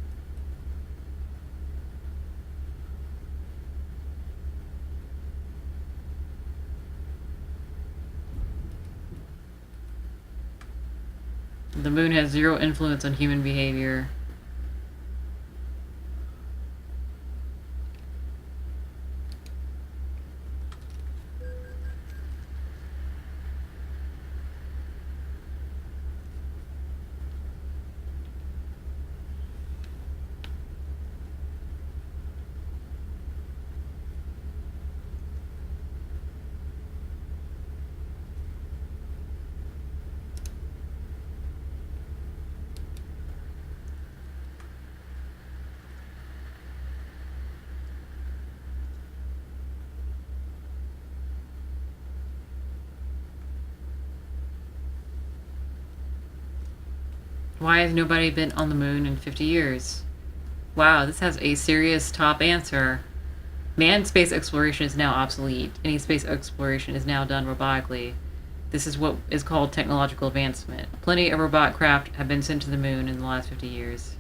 The moon has zero influence on human behavior. Why has nobody been on the moon in 50 years? Wow, this has a serious top answer. Manned space exploration is now obsolete. Any space exploration is now done robotically. This is what is called technological advancement. Plenty of robot craft have been sent to the moon in the last 50 years.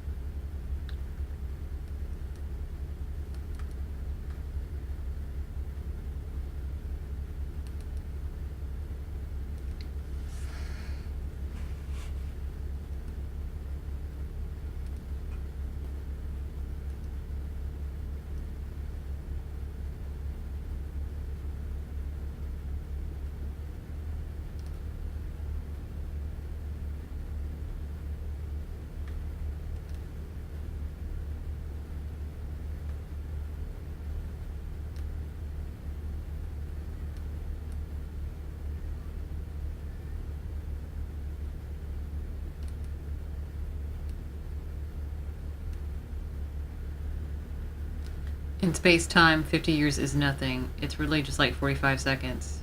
In space-time, 50 years is nothing. It's really just like 45 seconds.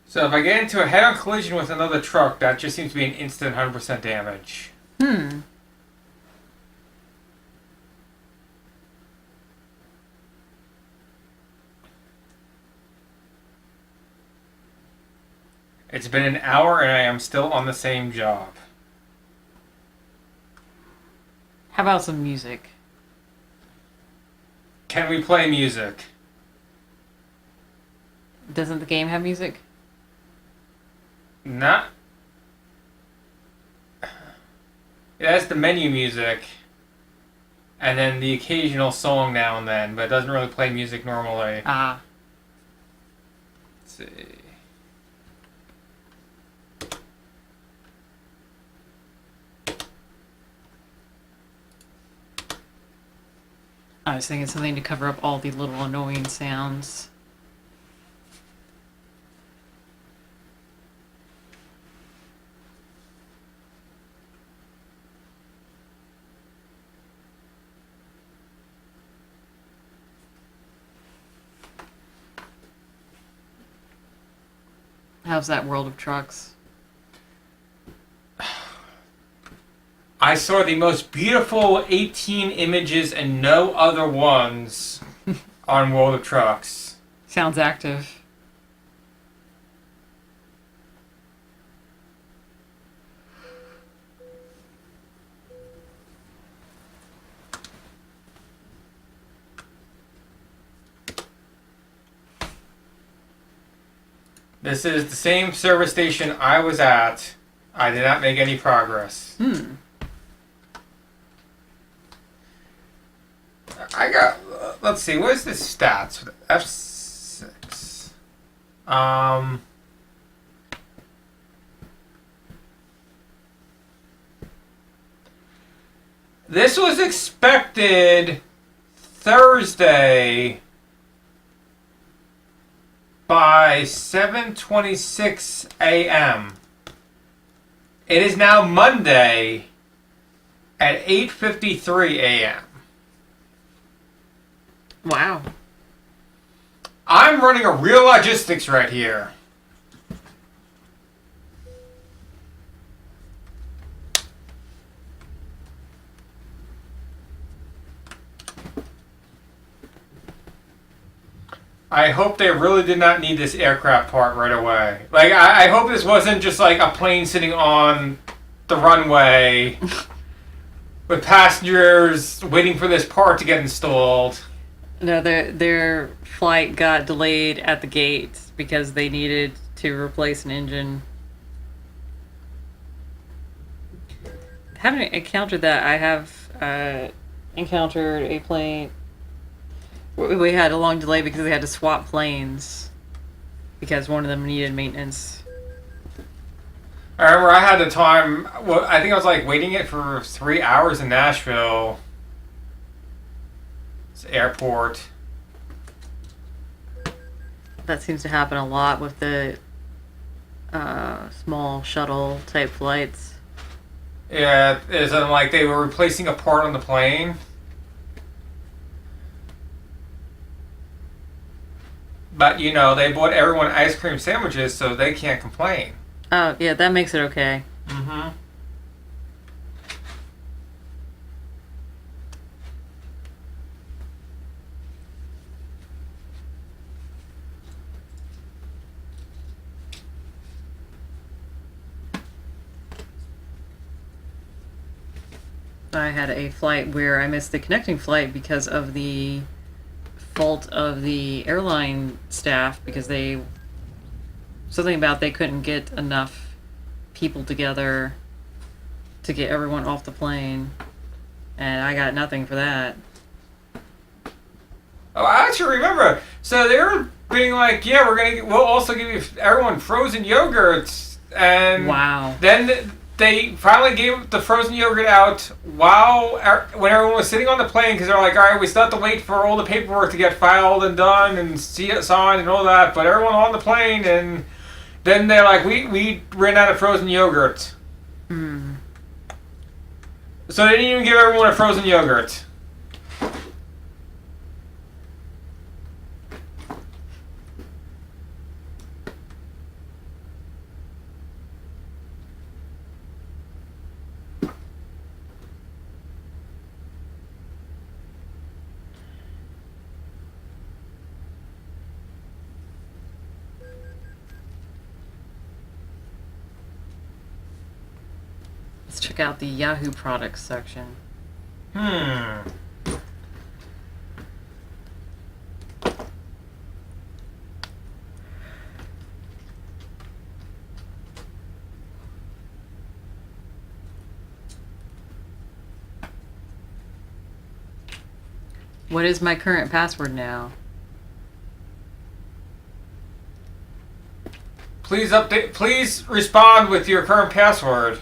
So if I get into a head-on collision with another truck, that just seems to be an instant 100% damage. It's been an hour and I am still on the same job. How about some music? Can we play music? Doesn't the game have music? Not. It has the menu music. And then the occasional song now and then, but it doesn't really play music normally. Ah. Let's see. I was thinking something to cover up all the little annoying sounds. How's that World of Trucks? I saw the most beautiful 18 images and no other ones on World of Trucks. Sounds active. This is the same service station I was at. I did not make any progress. I got, let's see, where's the stats for the F6? This was expected Thursday by 7:26 a.m. It is now Monday at 8:53 a.m. Wow. I'm running a real logistics right here. I hope they really did not need this aircraft part right away. Like, I hope this wasn't just like a plane sitting on the runway with passengers waiting for this part to get installed. No, their flight got delayed at the gate because they needed to replace an engine. Haven't encountered that. I have encountered a plane. We had a long delay because they had to swap planes because one of them needed maintenance. I remember I had the time. Well, I think I was like waiting it for 3 hours in Nashville. It's airport. That seems to happen a lot with the small shuttle type flights. Yeah, it's like they were replacing a part on the plane. But, they bought everyone ice cream sandwiches, so they can't complain. Oh, yeah, that makes it okay. Mm-hmm. I had a flight where I missed the connecting flight because of the fault of the airline staff, because something about they couldn't get enough people together to get everyone off the plane, and I got nothing for that. Oh, I actually remember. So they were being like, "Yeah, we'll also give everyone frozen yogurts," and Wow. then they finally gave the frozen yogurt out when everyone was sitting on the plane, because they're like, "All right, we still have to wait for all the paperwork to get filed and done and signed and all that." But everyone on the plane, and then they're like, "We ran out of frozen yogurt." Hmm. So they didn't even give everyone a frozen yogurt. Let's check out the Yahoo products section. What is my current password now? Please respond with your current password.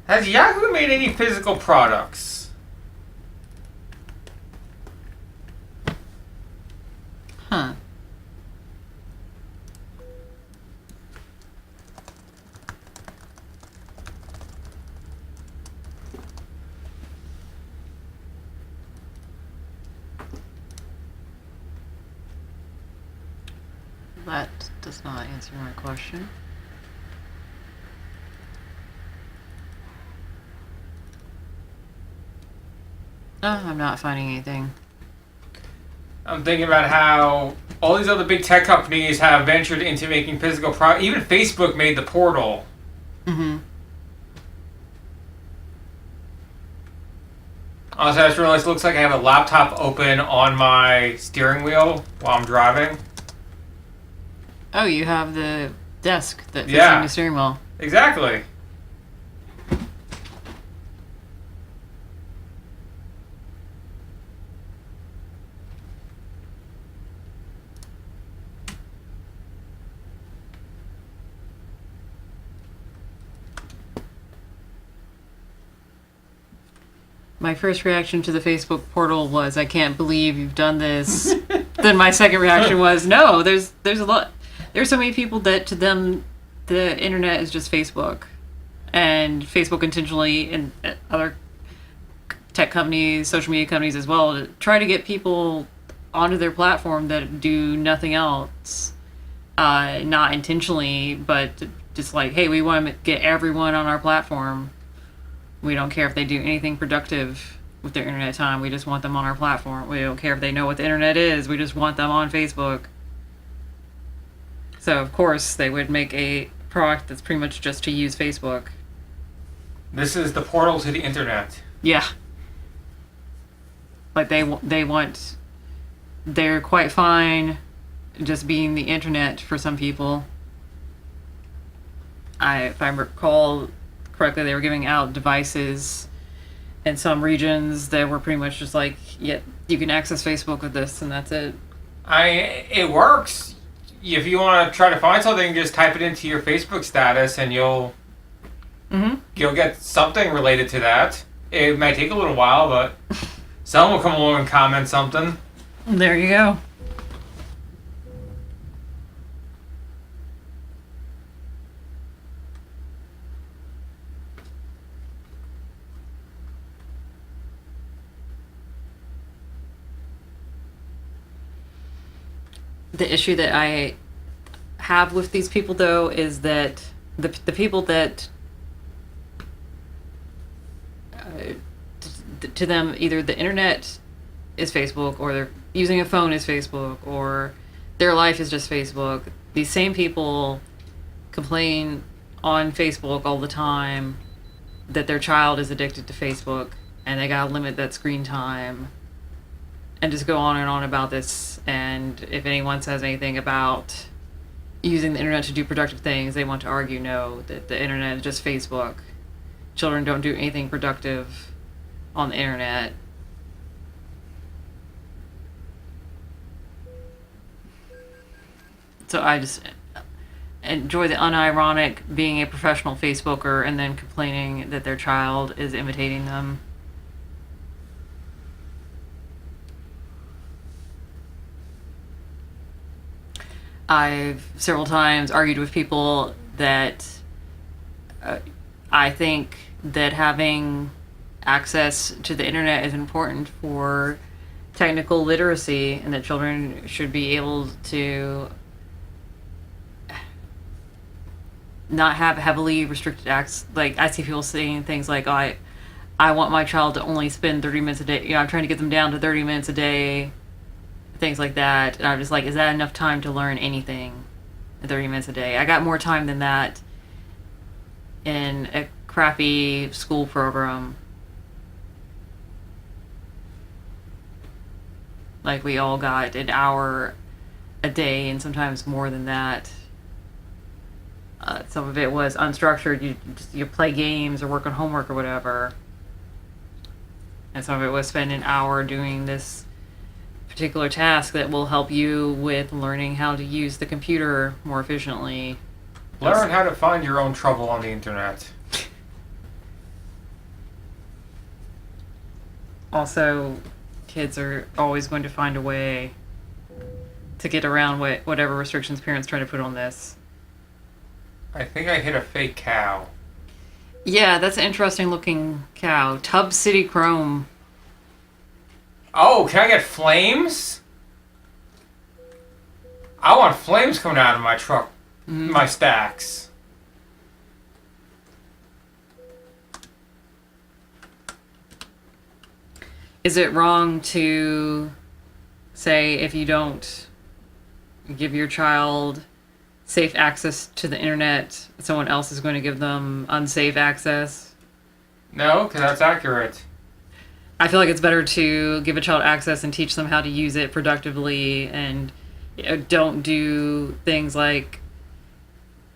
Has Yahoo made any physical products? Huh. That does not answer my question. I'm not finding anything. I'm thinking about how all these other big tech companies have ventured into making physical products. Even Facebook made the portal. Mm-hmm. Also, I just realized it looks like I have a laptop open on my steering wheel while I'm driving. Oh, you have the desk that fits Yeah. on the steering wheel. Exactly. My first reaction to the Facebook portal was, I can't believe you've done this. Then my second reaction was, no, there's a lot. There's so many people that to them the internet is just Facebook. And Facebook intentionally, and other tech companies, social media companies as well, to try to get people onto their platform that do nothing else. Not intentionally, but just like, hey, we want to get everyone on our platform. We don't care if they do anything productive with their internet time. We just want them on our platform. We don't care if they know what the internet is. We just want them on Facebook. So, of course, they would make a product that's pretty much just to use Facebook. This is the portal to the internet. Yeah. Like, they're quite fine just being the internet for some people. If I recall correctly, they were giving out devices in some regions that were pretty much just like, yeah, you can access Facebook with this, and that's it. It works. if you want to try to find something, just type it into your Facebook status, and you'll get something related to that. It might take a little while, but someone will come along and comment something. There you go. The issue that I have with these people, though, is that the people that to them either the internet is Facebook, or they're using a phone is Facebook, or their life is just Facebook. These same people complain on Facebook all the time that their child is addicted to Facebook and they gotta limit that screen time, and just go on and on about this. And if anyone says anything about using the internet to do productive things, they want to argue no, that the internet is just Facebook. Children don't do anything productive on the internet. So I just enjoy the unironic being a professional Facebooker and then complaining that their child is imitating them. I've several times argued with people that I think that having access to the internet is important for technical literacy, and that children should be able to not have heavily restricted access. Like, I see people saying things like, oh, I want my child to only spend 30 minutes a day. You know, I'm trying to get them down to 30 minutes a day, things like that. And I'm just like, is that enough time to learn anything in 30 minutes a day? I got more time than that in a crappy school program. Like, we all got an hour a day, and sometimes more than that. Some of it was unstructured. You play games or work on homework or whatever. And some of it was spend an hour doing this particular task that will help you with learning how to use the computer more efficiently. Learn how to find your own trouble on the internet. Also, kids are always going to find a way to get around whatever restrictions parents try to put on this. I think I hit a fake cow. Yeah, that's an interesting looking cow. Tub City Chrome. Oh, can I get flames? I want flames coming out of my truck, my stacks. Is it wrong to say if you don't give your child safe access to the internet, someone else is going to give them unsafe access? No, because that's accurate. I feel like it's better to give a child access and teach them how to use it productively, and don't do things like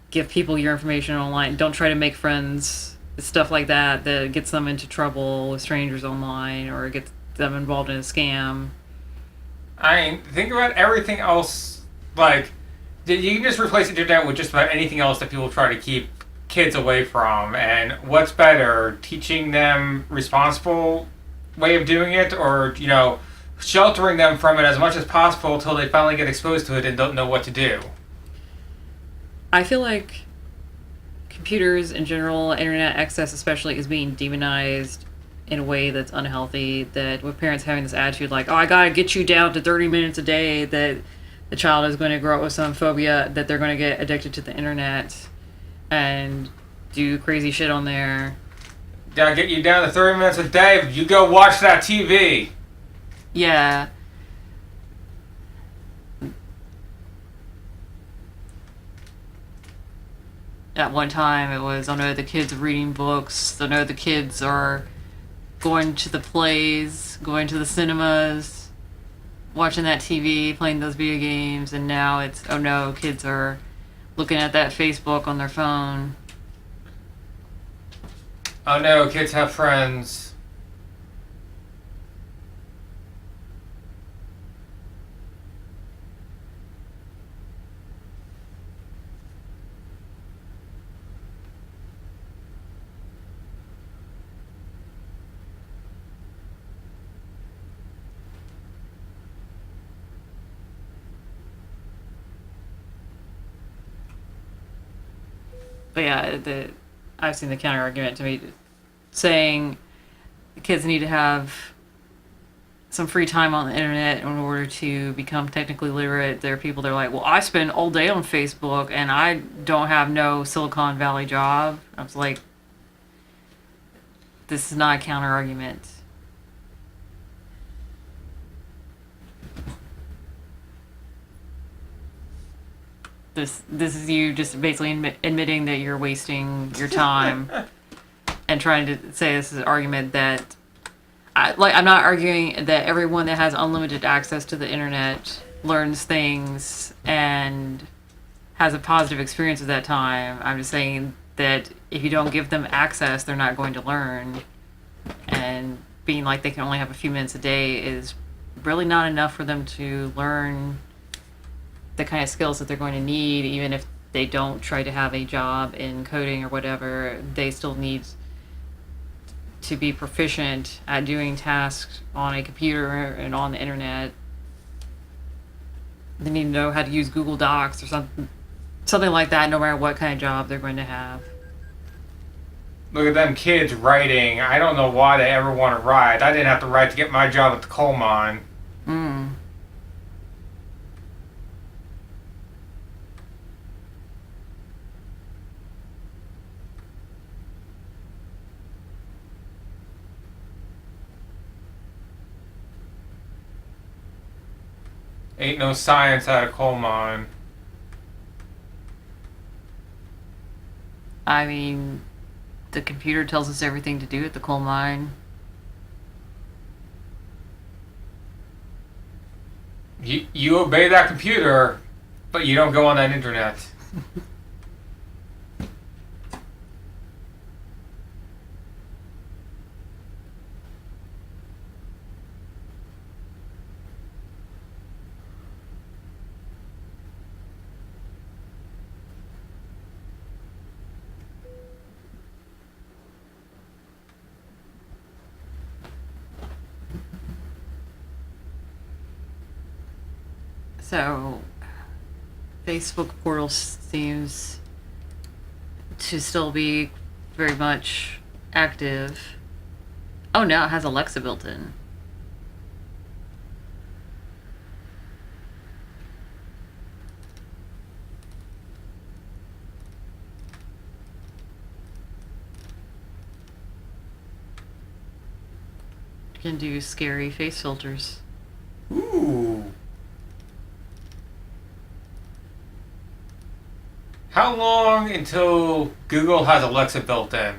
give people your information online. Don't try to make friends, stuff like that gets them into trouble with strangers online or gets them involved in a scam. I mean, think about everything else. Like, you can just replace the internet with just about anything else that people try to keep kids away from. And what's better, teaching them responsible way of doing it, or, you know, sheltering them from it as much as possible until they finally get exposed to it and don't know what to do? I feel like computers in general, internet access especially, is being demonized in a way that's unhealthy. That with parents having this attitude like, oh, I gotta get you down to 30 minutes a day, that the child is going to grow up with some phobia, that they're going to get addicted to the internet and do crazy shit on there. Gotta get you down to 30 minutes a day, but you go watch that TV. Yeah. At one time, it was, oh no, the kids are reading books. Oh no, the kids are going to the plays, going to the cinemas, watching that TV, playing those video games. And now it's, oh no, kids are looking at that Facebook on their phone. Oh no, kids have friends. But yeah, I've seen the counter argument to me saying kids need to have some free time on the internet in order to become technically literate. There are people that are like, well, I spend all day on Facebook and I don't have no Silicon Valley job. I was like, this is not a counter argument. This is you just basically admitting that you're wasting your time and trying to say this is an argument that I'm not arguing that everyone that has unlimited access to the internet learns things and has a positive experience at that time. I'm just saying that if you don't give them access, they're not going to learn. And being like they can only have a few minutes a day is really not enough for them to learn the kind of skills that they're going to need, even if they don't try to have a job in coding or whatever. They still need to be proficient at doing tasks on a computer and on the internet. They need to know how to use Google Docs or something like that, no matter what kind of job they're going to have. Look at them kids writing. I don't know why they ever want to write. I didn't have to write to get my job at the coal mine. Ain't no science at a coal mine. I mean, the computer tells us everything to do at the coal mine. You obey that computer, but you don't go on that internet. So, Facebook portal seems to still be very much active. Oh, now it has Alexa built in. You can do scary face filters. Ooh. How long until Google has Alexa built in?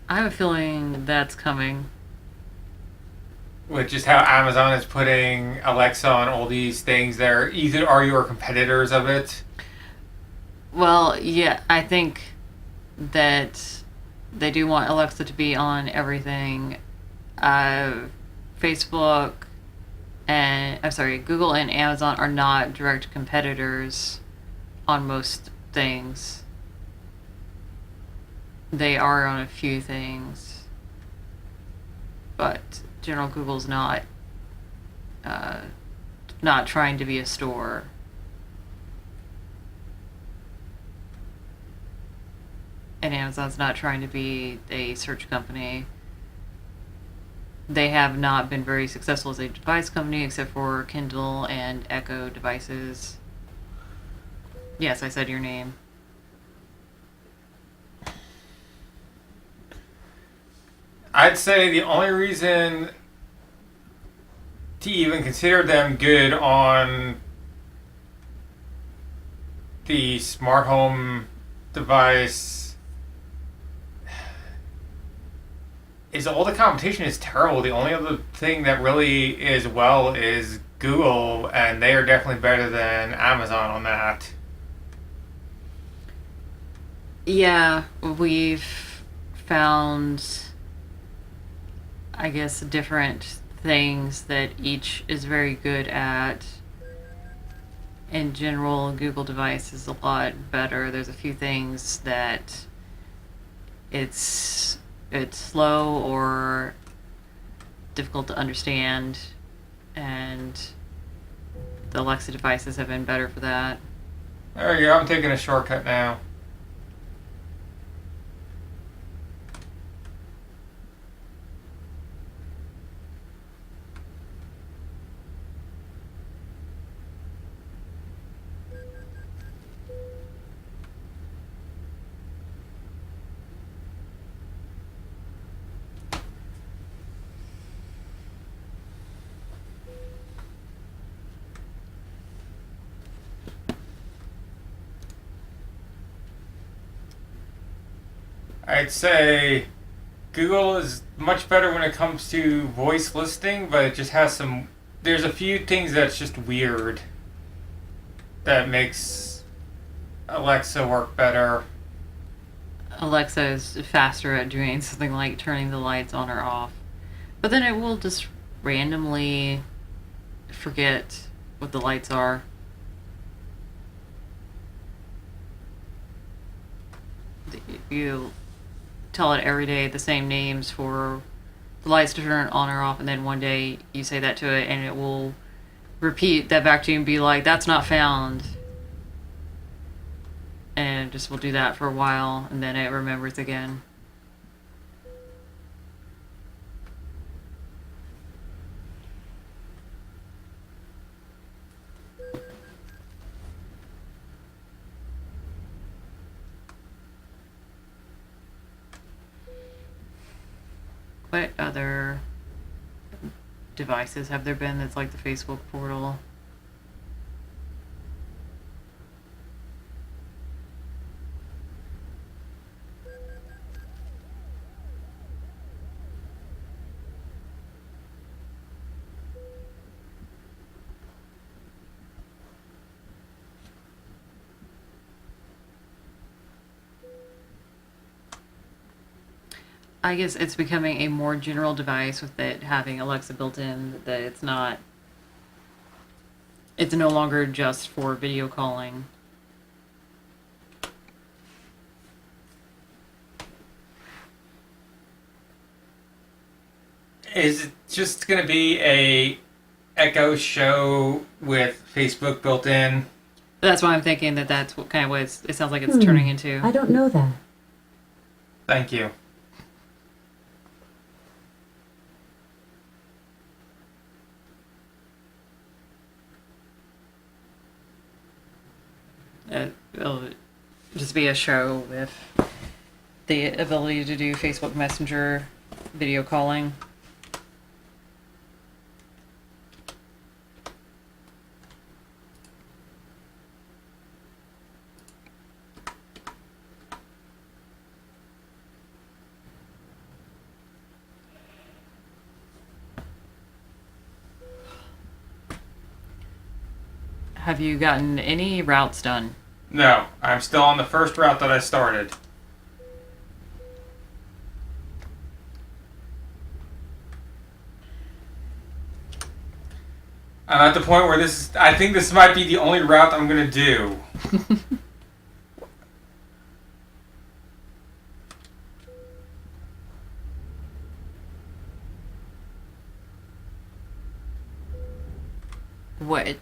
I have a feeling that's coming. Which is how Amazon is putting Alexa on all these things there. You could argue are competitors of it. Well, yeah, I think that they do want Alexa to be on everything. Facebook and Google and Amazon are not direct competitors on most things. They are on a few things, but general Google's not trying to be a store. And Amazon's not trying to be a search company. They have not been very successful as a device company except for Kindle and Echo devices. Yes, I said your name. I'd say the only reason to even consider them good on the smart home device is all the competition is terrible. The only other thing that really is well is Google, and they are definitely better than Amazon on that. Yeah, we've found, I guess, different things that each is very good at. In general, Google device is a lot better. There's a few things that it's slow or difficult to understand, and the Alexa devices have been better for that. There you go. I'm taking a shortcut now. I'd say Google is much better when it comes to voice listening, but it just has some. There's a few things that's just weird that makes Alexa work better. Alexa is faster at doing something like turning the lights on or off. But then it will just randomly forget what the lights are. You tell it every day the same names for the lights to turn on or off, and then one day you say that to it and it will repeat that back to you and be like, that's not found. And it just will do that for a while, and then it remembers again. What other devices have there been that's like the Facebook portal? I guess it's becoming a more general device with it having Alexa built in, that it's no longer just for video calling. Is it just going to be a Echo show with Facebook built in? That's why I'm thinking that's what kind of what it sounds like it's turning into. I don't know that. Thank you. It'll just be a show with the ability to do Facebook Messenger video calling. Have you gotten any routes done? No, I'm still on the first route that I started. I'm at the point where I think this might be the only route I'm going to do. What?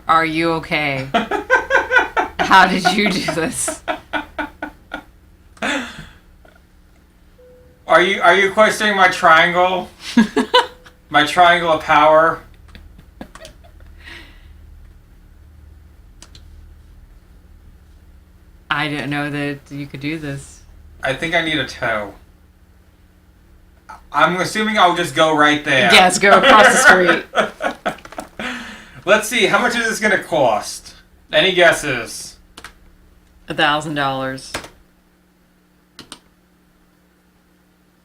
Are you okay? How did you do this? Are you questioning my triangle? My triangle of power? I didn't know that you could do this. I think I need a toe. I'm assuming I'll just go right there. Yes, go across the street. Let's see, how much is this going to cost? Any guesses? $1,000.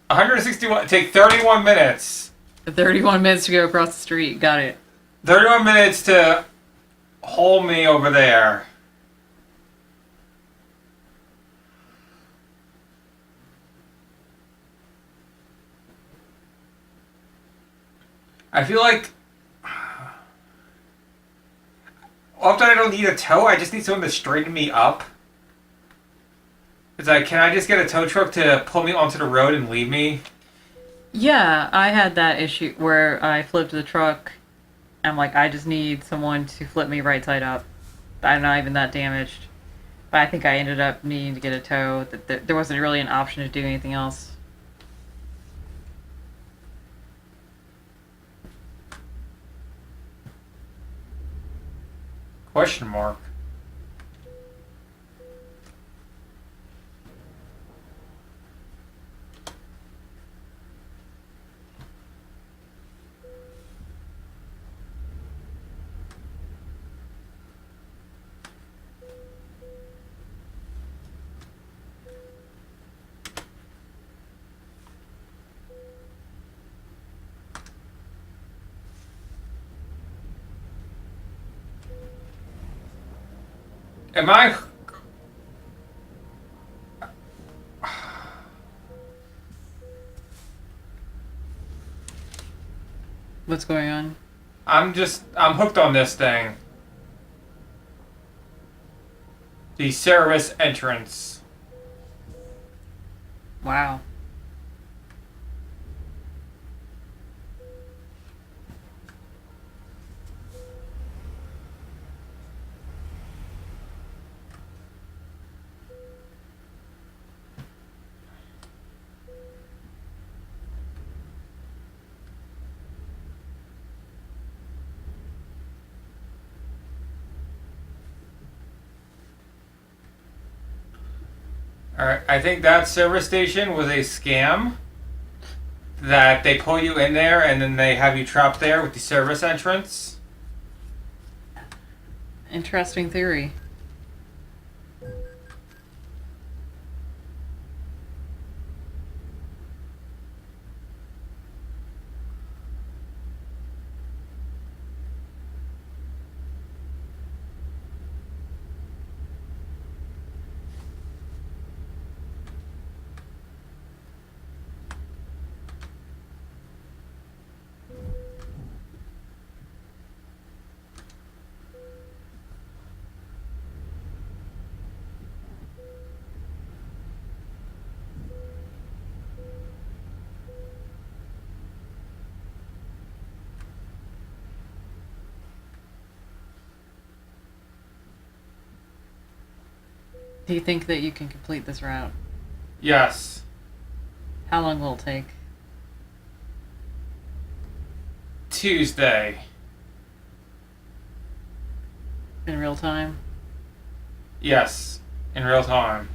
161. Take 31 minutes. 31 minutes to go across the street. Got it. 31 minutes to hold me over there. I feel like... often I don't need a tow. I just need someone to straighten me up. It's like, can I just get a tow truck to pull me onto the road and leave me? Yeah, I had that issue where I flipped the truck. I'm like, I just need someone to flip me right side up. I'm not even that damaged. But I think I ended up needing to get a tow. There wasn't really an option to do anything else. Question mark. Am I... What's going on? I'm hooked on this thing. The service entrance. Wow. Alright, I think that service station was a scam. That they pull you in there and then they have you trapped there with the service entrance. Interesting theory. Do you think that you can complete this route? Yes. How long will it take? Tuesday. In real time? Yes. In real time.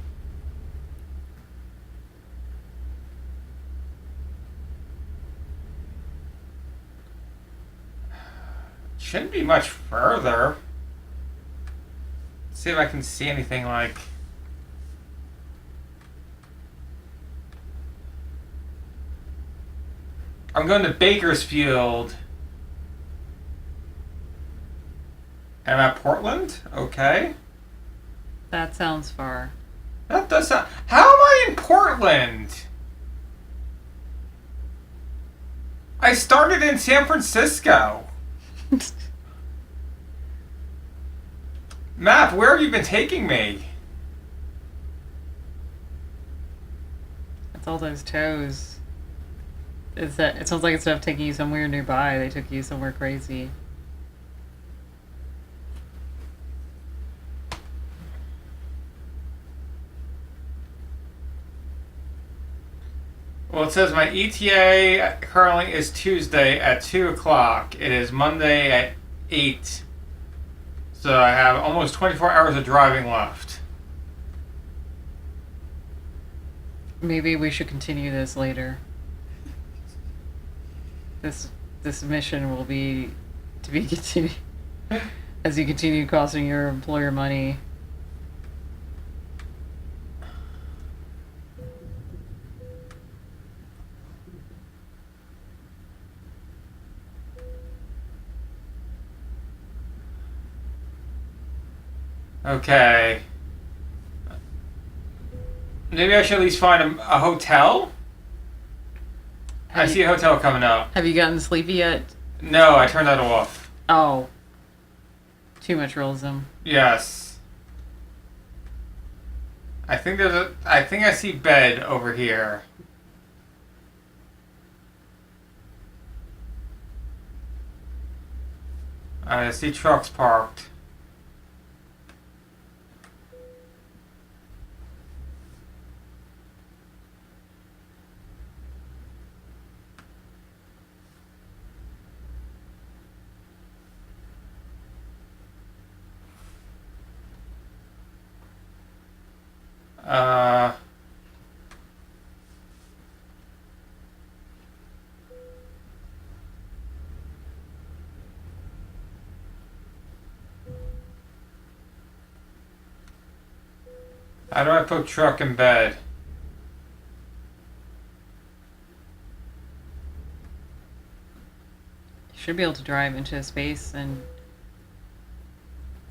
Shouldn't be much further. Let's see if I can see anything like... I'm going to Bakersfield. And I'm at Portland? Okay. That sounds far. That does sound... How am I in Portland? I started in San Francisco. Map, where have you been taking me? It's all those toes. It sounds like instead of taking you somewhere nearby, they took you somewhere crazy. Well, it says my ETA currently is Tuesday at 2 o'clock. It is Monday at 8. So I have almost 24 hours of driving left. Maybe we should continue this later. This mission will be to be continued as you continue costing your employer money. Okay. Maybe I should at least find a hotel? I see a hotel coming up. Have you gotten sleepy yet? No, I turned that off. Oh. Too much realism. Yes. I think I see bed over here. I see trucks parked. Uh, how do I put truck in bed? You should be able to drive into a space, and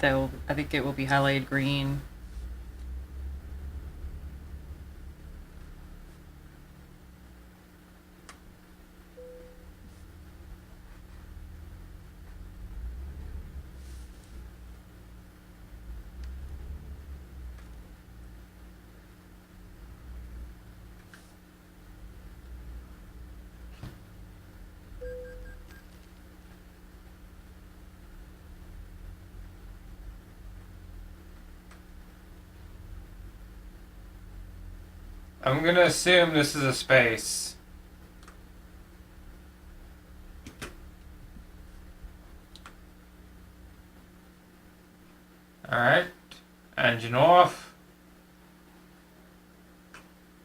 I think it will be highlighted green. I'm gonna assume this is a space. Alright. Engine off.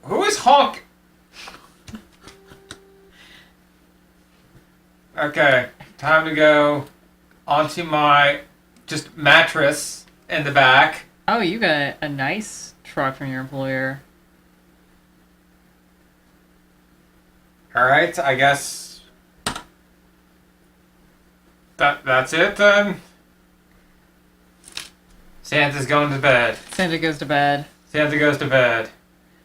Who is honk? Okay, time to go onto my just mattress in the back. Oh, you got a nice truck from your employer. Alright, I guess that's it then. Santa's going to bed. Santa goes to bed. Santa goes to bed.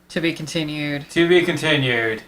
To be continued. To be continued.